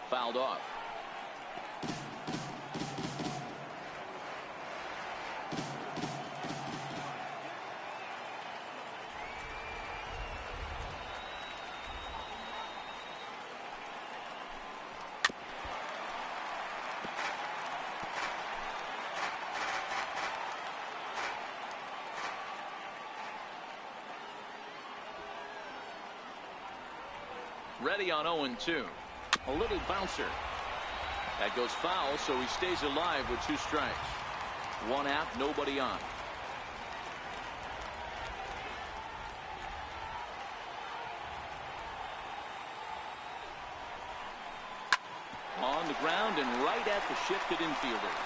Fouled off. Ready on 0-2. A little bouncer. That goes foul, so he stays alive with 2 strikes. 1 out, nobody on. On the ground and right at the shifted infielders.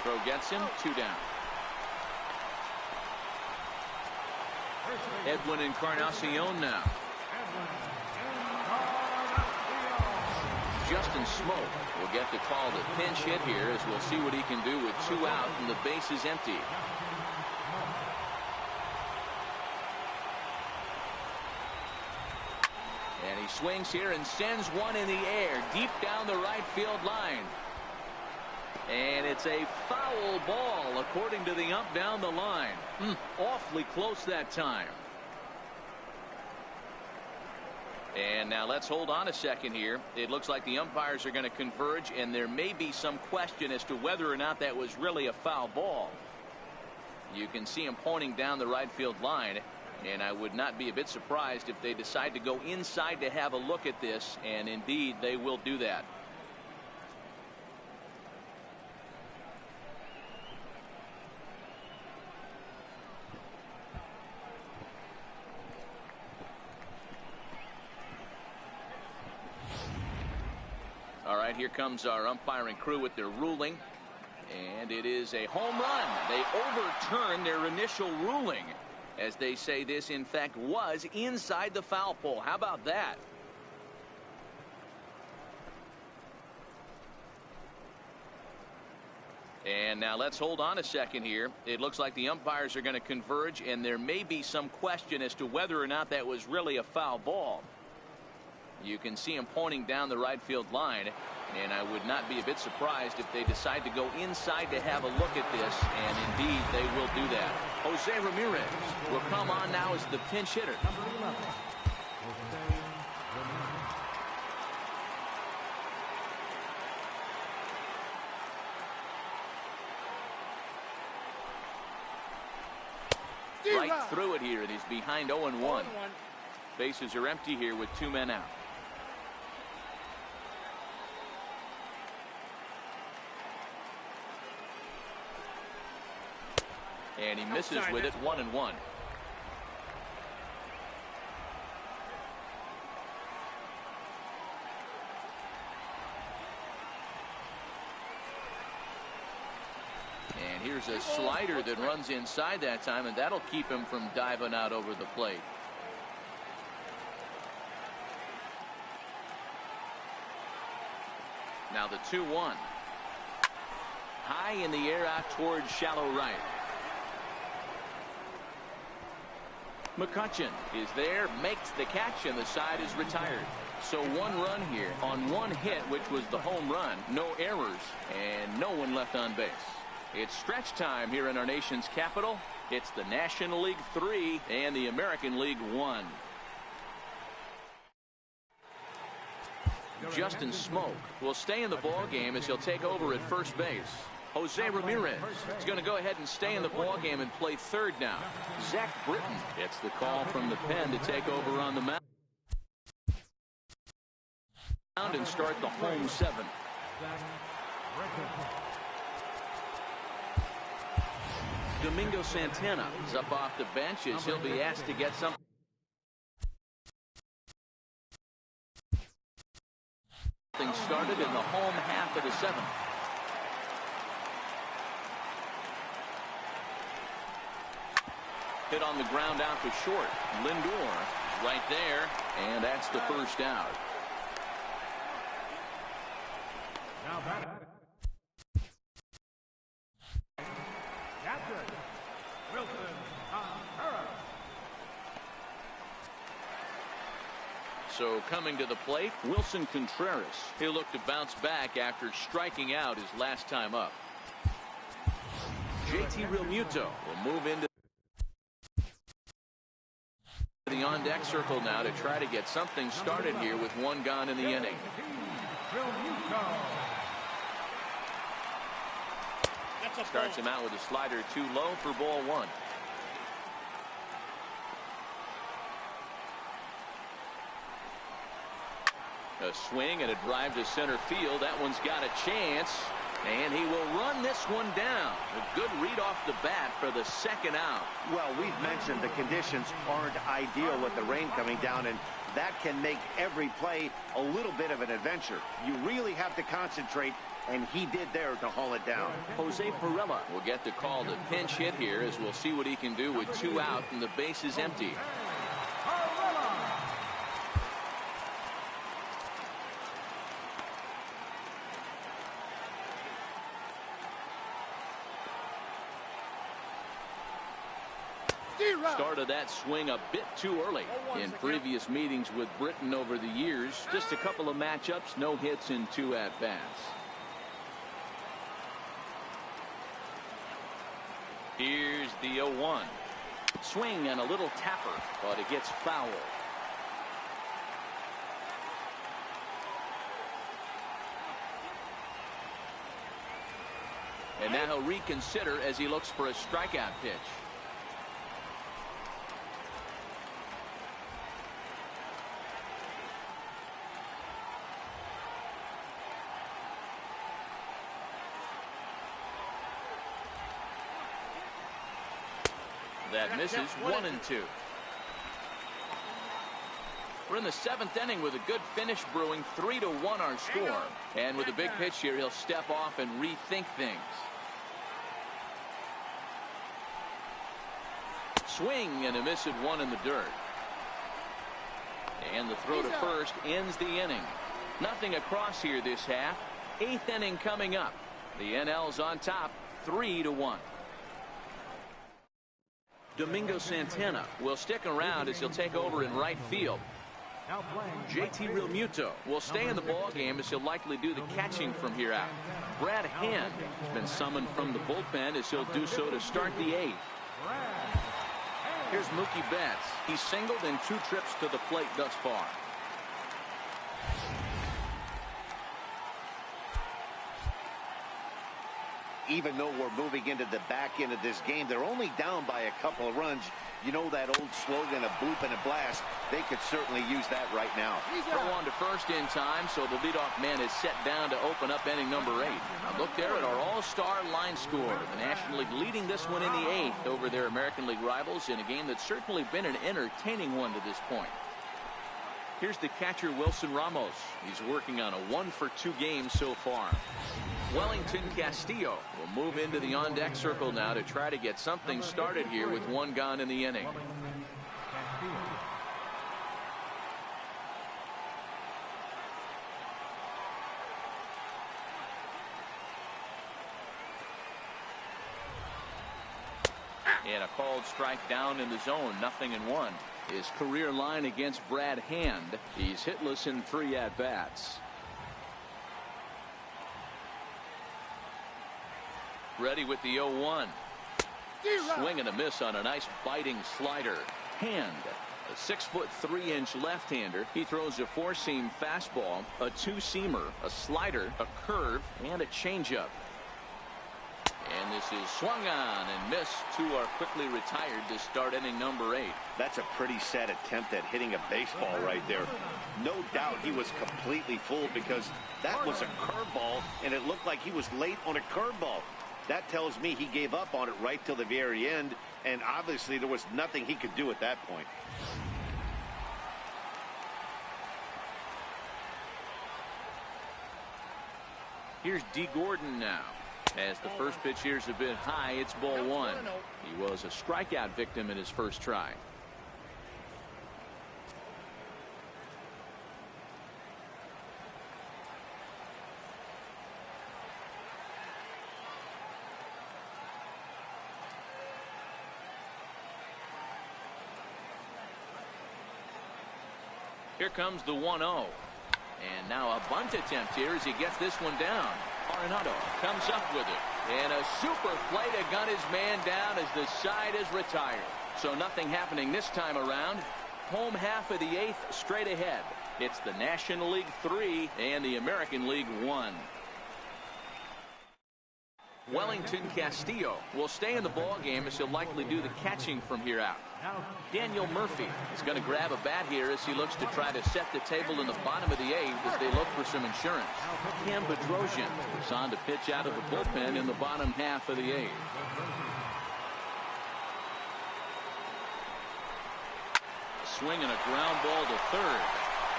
Throw gets him. 2 down. Edwin Encarnacion now. Justin Smoke will get the call to pinch hit here as we'll see what he can do with 2 out and the base is empty. And he swings here and sends one in the air deep down the right field line. And it's a foul ball according to the ump down the line. Awfully close that time. And now let's hold on a second here. It looks like the umpires are going to converge, and there may be some question as to whether or not that was really a foul ball. You can see him pointing down the right field line, and I would not be a bit surprised if they decide to go inside to have a look at this, and indeed they will do that. All right, here comes our umpiring crew with their ruling, and it is a home run. They overturn their initial ruling as they say this, in fact, was inside the foul pole. How about that? And now let's hold on a second here. It looks like the umpires are going to converge, and there may be some question as to whether or not that was really a foul ball. You can see him pointing down the right field line, And I would not be a bit surprised if they decide to go inside to have a look at this, and indeed they will do that. Jose Ramirez will come on now as the pinch hitter. Number 11, Jose Ramirez. Right through it here, and he's behind 0-1. Bases are empty here with 2 men out. And he misses with it, 1-1. And here's a slider that runs inside that time, and that'll keep him from diving out over the plate. Now the 2-1. High in the air out towards shallow right. McCutchen is there, makes the catch, and the side is retired. So 1 run here on 1 hit, which was the home run. No errors, and no one left on base. It's stretch time here in our nation's capital. It's the National League 3 and the American League 1. Justin Smoke will stay in the ball game as he'll take over at first base. Jose Ramirez is going to go ahead and stay in the ball game and play third now. Zach Britton gets the call from the pen to take over on the mound and start the home 7. Domingo Santana is up off the bench as he'll be asked to get something started in the home half of the 7th. Hit on the ground out to short. Lindor right there, and that's the first out. Now batting. Catcher, Wilson Contreras. So coming to the plate, Wilson Contreras. He'll look to bounce back after striking out his last time up. JT Realmuto will move into the on-deck circle now to try to get something started here with 1 gone in the inning. Starts him out with a slider too low for ball 1. A swing and a drive to center field. That one's got a chance, and he will run this one down. A good read off the bat for the 2nd out. Well, we've mentioned the conditions aren't ideal with the rain coming down, and that can make every play a little bit of an adventure. You really have to concentrate, and he did there to haul it down. Jose Pirela will get the call to pinch hit here, as we'll see what he can do with 2 out and the base is empty. Started that swing a bit too early. In previous meetings with Britton over the years, just a couple of matchups, no hits in 2 at-bats. Here's the 0-1. Swing and a little tapper, but it gets foul. And now he'll reconsider as he looks for a strikeout pitch. That misses. 1-2. We're in the 7th inning with a good finish brewing. 3-1 our score. And with a big pitch here, he'll step off and rethink things. Swing and a miss at 1 in the dirt. And the throw to first ends the inning. Nothing across here this half. 8th inning coming up. The NL's on top, 3-1. Domingo Santana will stick around as he'll take over in right field. Now playing JT Realmuto will stay in the ball game as he'll likely do the catching from here out. Brad Hand has been summoned from the bullpen as he'll do so to start the 8th. Here's Mookie Betts. He's singled in 2 trips to the plate thus far. Even though we're moving into the back end of this game, they're only down by a couple of runs. You know that old slogan, a bloop and a blast. They could certainly use that right now. Throw on to first in time, so the leadoff man is set down to open up inning number 8. Now look there at our all-star line score. The National League leading this one in the 8th over their American League rivals in a game that's certainly been an entertaining one to this point. Here's the catcher, Wilson Ramos. He's working on a 1-for-2 game so far. Wellington Castillo will move into the on-deck circle now to try to get something started here with 1 gone in the inning. And a called strike down in the zone, 0-1. His career line against Brad Hand. He's hitless in 3 at-bats. Ready with the 0-1. Swing and a miss on a nice biting slider. Hand, a 6'3" left-hander. He throws a 4-seam fastball, a 2-seamer, a slider, a curve, and a changeup. And this is swung on and missed. 2 are quickly retired to start inning number 8. That's a pretty sad attempt at hitting a baseball right there. No doubt he was completely fooled because that was a curveball, and it looked like he was late on a curveball. That tells me he gave up on it right till the very end, and obviously there was nothing he could do at that point. Here's D. Gordon now. As the first pitch here's a bit high, it's ball 1. He was a strikeout victim in his first try. Here comes the 1-0. And now a bunt attempt here as he gets this one down. Arenado comes up with it. And a super play to gun his man down as the side is retired. So nothing happening this time around. Home half of the 8th straight ahead. It's the National League 3 and the American League 1. Wellington Castillo will stay in the ball game as he'll likely do the catching from here out. Daniel Murphy is going to grab a bat here as he looks to try to set the table in the bottom of the 8th as they look for some insurance. Cam Bedrosian is on to pitch out of the bullpen in the bottom half of the 8th. Swing and a ground ball to third.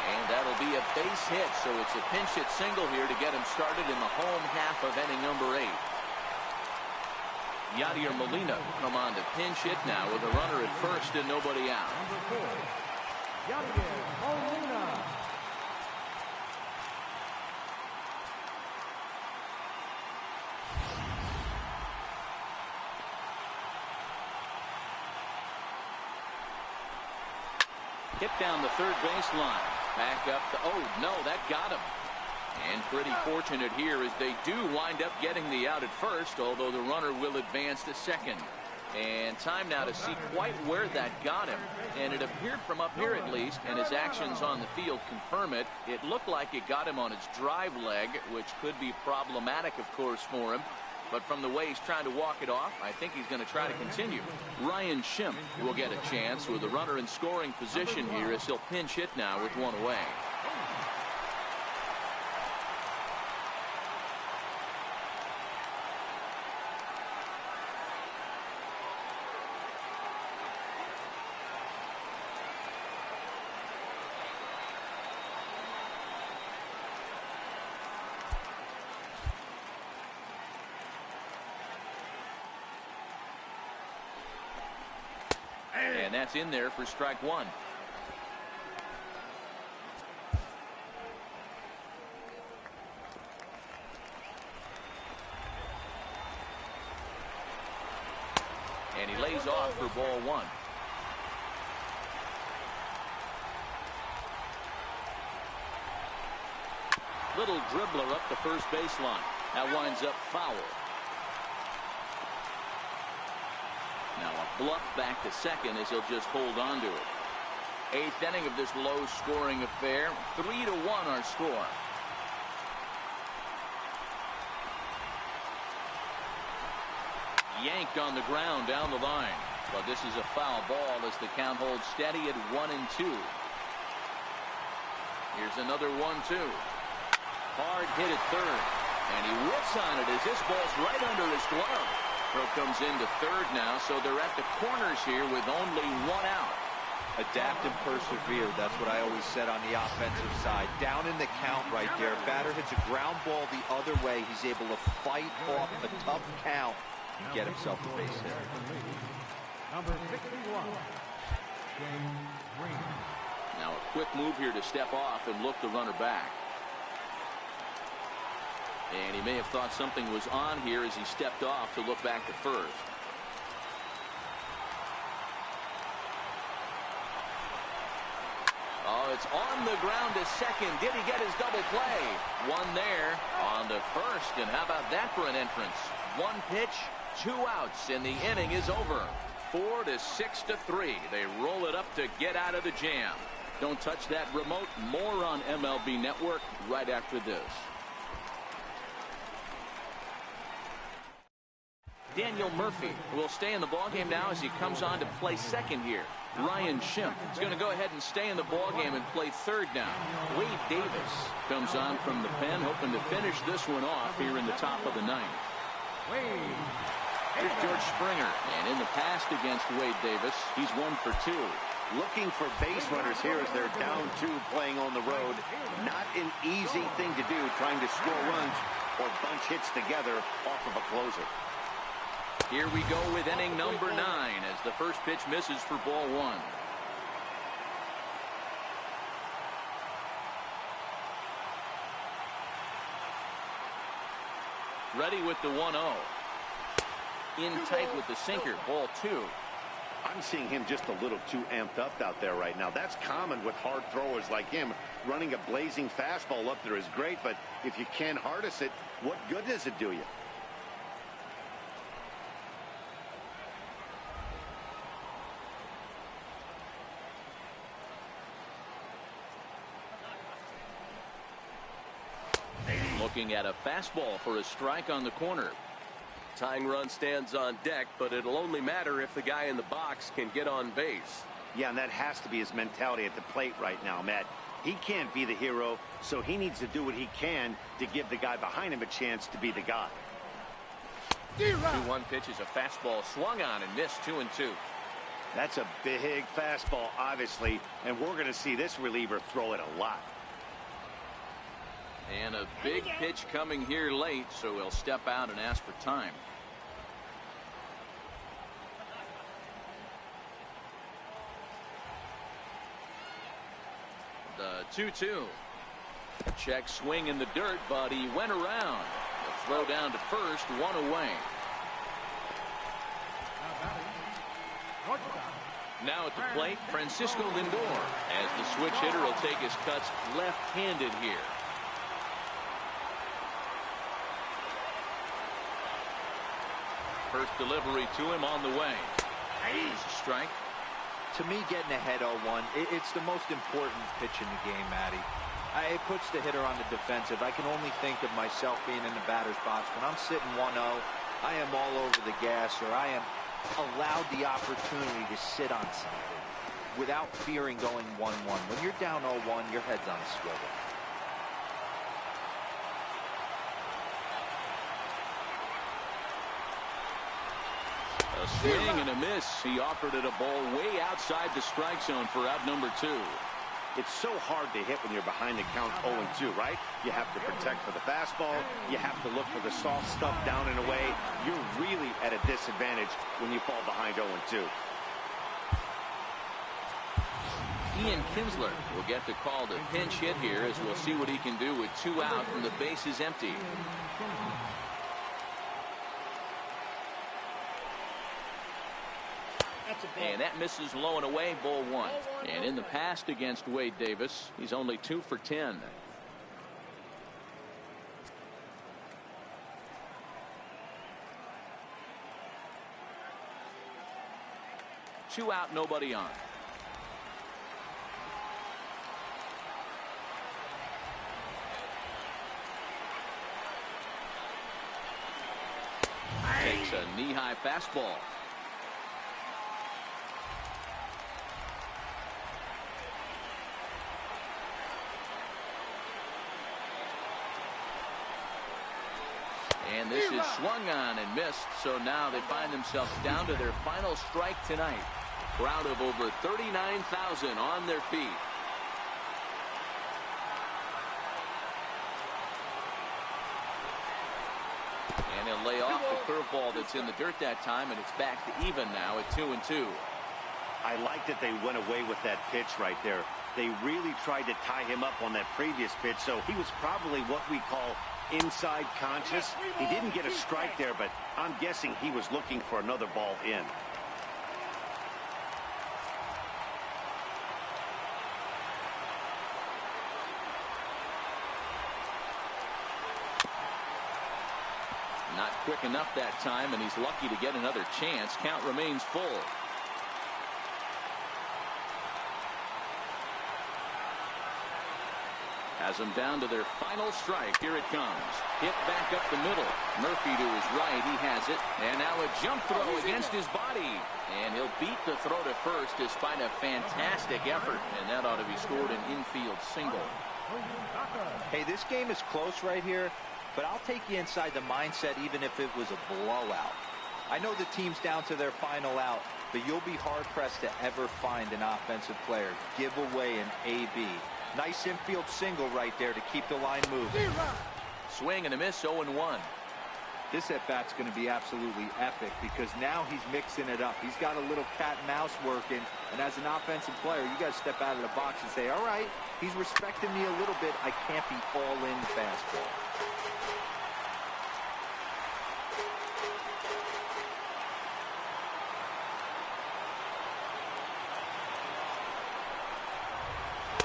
And that'll be a base hit, so it's a pinch hit single here to get him started in the home half of inning number 8. Yadier Molina come on to pinch hit now with a runner at first and nobody out. Number 4, Yadier Molina. Hit down the third baseline. Back up the, oh no, that got him. And pretty fortunate here as they do wind up getting the out at first, although the runner will advance to second. And time now to see quite where that got him. And it appeared from up here at least, and his actions on the field confirm it. It looked like it got him on his drive leg, which could be problematic, of course, for him. But from the way he's trying to walk it off, I think he's going to try to continue. Ryan Schimpf will get a chance with a runner in scoring position here as he'll pinch hit now with 1 away. And that's in there for strike 1. And he lays off for ball 1. Little dribbler up the first baseline. That winds up foul. Now a bluff back to second as he'll just hold on to it. 8th inning of this low-scoring affair. 3-1 our score. Yanked on the ground down the line. But this is a foul ball as the count holds steady at 1-2. Here's another 1-2. Hard hit at third. And he whips on it as this ball's right under his glove. Throw comes into third now, so they're at the corners here with only 1 out. Adapt and persevere. That's what I always said on the offensive side. Down in the count right there. Batter hits a ground ball the other way. He's able to fight off a tough count and get himself a base hit. Number 61, James Green. Now a quick move here to step off and look the runner back. And he may have thought something was on here as he stepped off to look back to first. Oh, it's on the ground to second. Did he get his double play? One there on the first. And how about that for an entrance? 1 pitch, 2 outs, and the inning is over. 4-6-3. They roll it up to get out of the jam. Don't touch that remote. More on MLB Network right after this. Daniel Murphy will stay in the ballgame now as he comes on to play second here. Ryan Schimpf is going to go ahead and stay in the ballgame and play third now. Wade Davis comes on from the pen, hoping to finish this one off here in the top of the 9th. Here's George Springer, and in the past against Wade Davis, he's 1 for 2. Looking for base runners here as they're down 2 playing on the road. Not an easy thing to do, trying to score runs or bunch hits together off of a closer. Here we go with inning number 9 as the first pitch misses for ball 1. Ready with the 1-0. In tight with the sinker, ball 2. I'm seeing him just a little too amped up out there right now. That's common with hard throwers like him. Running a blazing fastball up there is great, but if you can't harness it, what good does it do you? Looking at a fastball for a strike on the corner. Tying run stands on deck, but it'll only matter if the guy in the box can get on base. Yeah, and that has to be his mentality at the plate right now, Matt. He can't be the hero, so he needs to do what he can to give the guy behind him a chance to be the guy. 2-1 pitch is a fastball swung on and missed. 2-2. That's a big fastball, obviously, and we're going to see this reliever throw it a lot. And a big pitch coming here late, so he'll step out and ask for time. The 2-2. Check swing in the dirt, but he went around. The throw down to first, 1 away. Now at the plate, Francisco Lindor, as the switch hitter will take his cuts left-handed here. First delivery to him on the way. He's a strike. To me, getting ahead 0-1, it's the most important pitch in the game, Matty. It puts the hitter on the defensive. I can only think of myself being in the batter's box. When I'm sitting 1-0, I am all over the gas, or I am allowed the opportunity to sit on something without fearing going 1-1. When you're down 0-1, your head's on a swivel. A swing and a miss. He offered it a ball way outside the strike zone for out number 2. It's so hard to hit when you're behind the count 0-2, right? You have to protect for the fastball. You have to look for the soft stuff down and away. You're really at a disadvantage when you fall behind 0-2. Ian Kinsler will get the call to pinch hit here as we'll see what he can do with 2 out and the base is empty. And that misses low and away, ball 1. And in the past against Wade Davis, he's only 2 for 10. 2 out, nobody on. Takes a knee-high fastball. And this is swung on and missed, so now they find themselves down to their final strike tonight. Crowd of over 39,000 on their feet. And he'll lay off the curveball that's in the dirt that time, and it's back to even now at 2-2. I like that they went away with that pitch right there. They really tried to tie him up on that previous pitch, so he was probably what we call inside conscious. He didn't get a strike there, but I'm guessing he was looking for another ball in. Not quick enough that time, and he's lucky to get another chance. Count remains full. Has them down to their final strike. Here it comes. Hit back up the middle. Murphy to his right. He has it. And now a jump throw against his body. And he'll beat the throw to first despite a fantastic effort. And that ought to be scored an infield single. Hey, this game is close right here, but I'll take you inside the mindset even if it was a blowout. I know the team's down to their final out, but you'll be hard-pressed to ever find an offensive player give away an AB. Nice infield single right there to keep the line moving. Swing and a miss, 0-1. This at-bat's going to be absolutely epic because now he's mixing it up. He's got a little cat and mouse working, and as an offensive player, you got to step out of the box and say, all right, he's respecting me a little bit. I can't be all-in fastball.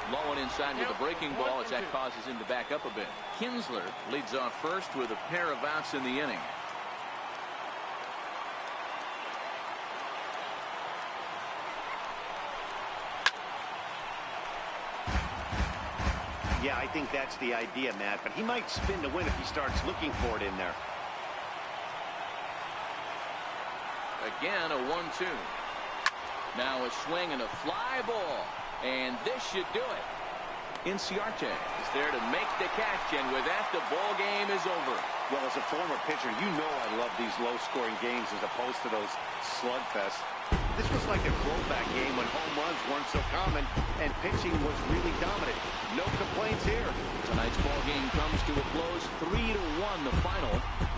Low and inside with a breaking ball as that causes him to back up a bit. Kinsler leads off first with a pair of outs in the inning. Yeah, I think that's the idea, Matt, but he might spin to win if he starts looking for it in there. Again, a 1-2. Now a swing and a fly ball. And this should do it. Inciarte is there to make the catch, and with that, the ball game is over. Well, as a former pitcher, you know I love these low-scoring games as opposed to those slugfests. This was like a throwback game when home runs weren't so common and pitching was really dominant. No complaints here. Tonight's ball game comes to a close, 3-1 the final.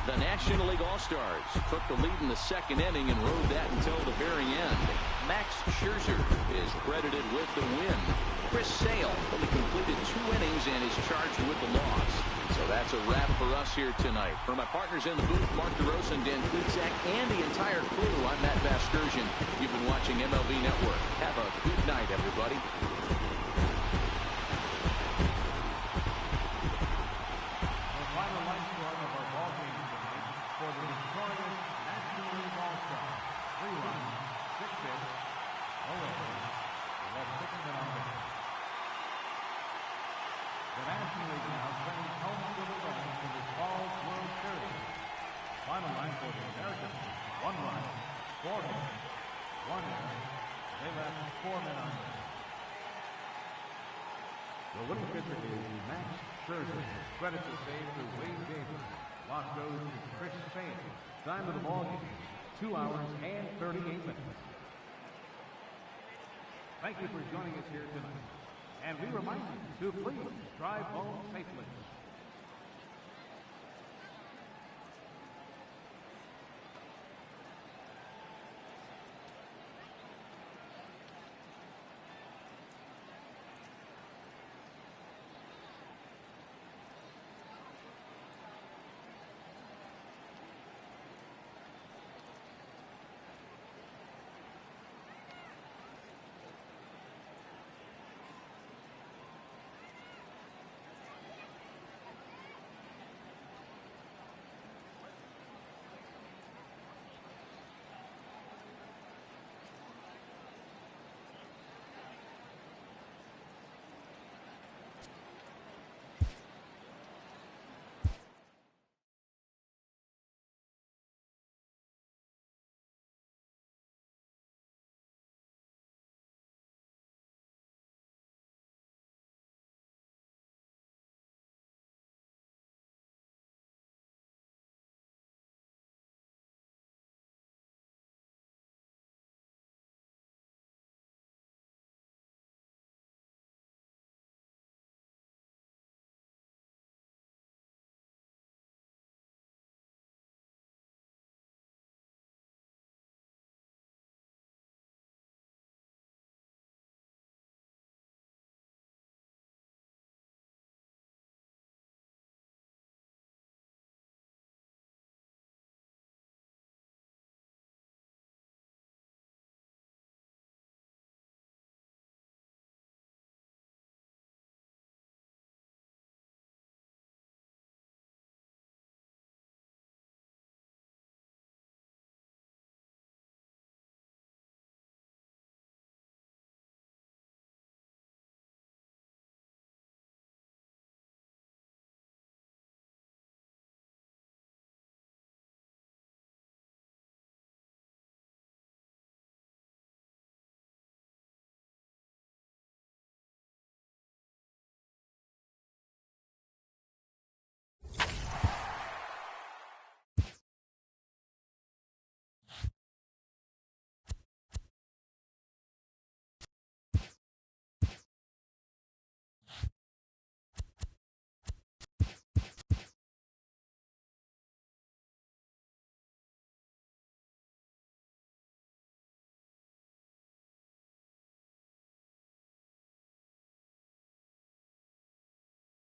The National League All-Stars took the lead in the second inning and rode that until the very end. Max Scherzer is credited with the win. Chris Sale only completed 2 innings and is charged with the loss. So that's a wrap for us here tonight. For my partners in the booth, Mark DeRosa and Dan Plesac, and the entire crew, I'm Matt Vasgersian. You've been watching MLB Network. Have a good night, everybody. The final line score of our ball game tonight for the victorious National League All-Stars. 3 runs, 6 hits, no errors. We have 6 men on base. The National League now sends home to the Reds for the Fall World Series. Final line for the Americans: 1 run, 4 hits, 1 error. They left 4 men on base. The winning pitcher is Max Scherzer. Credit to save to Wade Davis. Loss goes to Chris Sale. Time of the ball game, 2 hours and 38 minutes. Thank you for joining us here tonight. And we remind you to please drive home safely.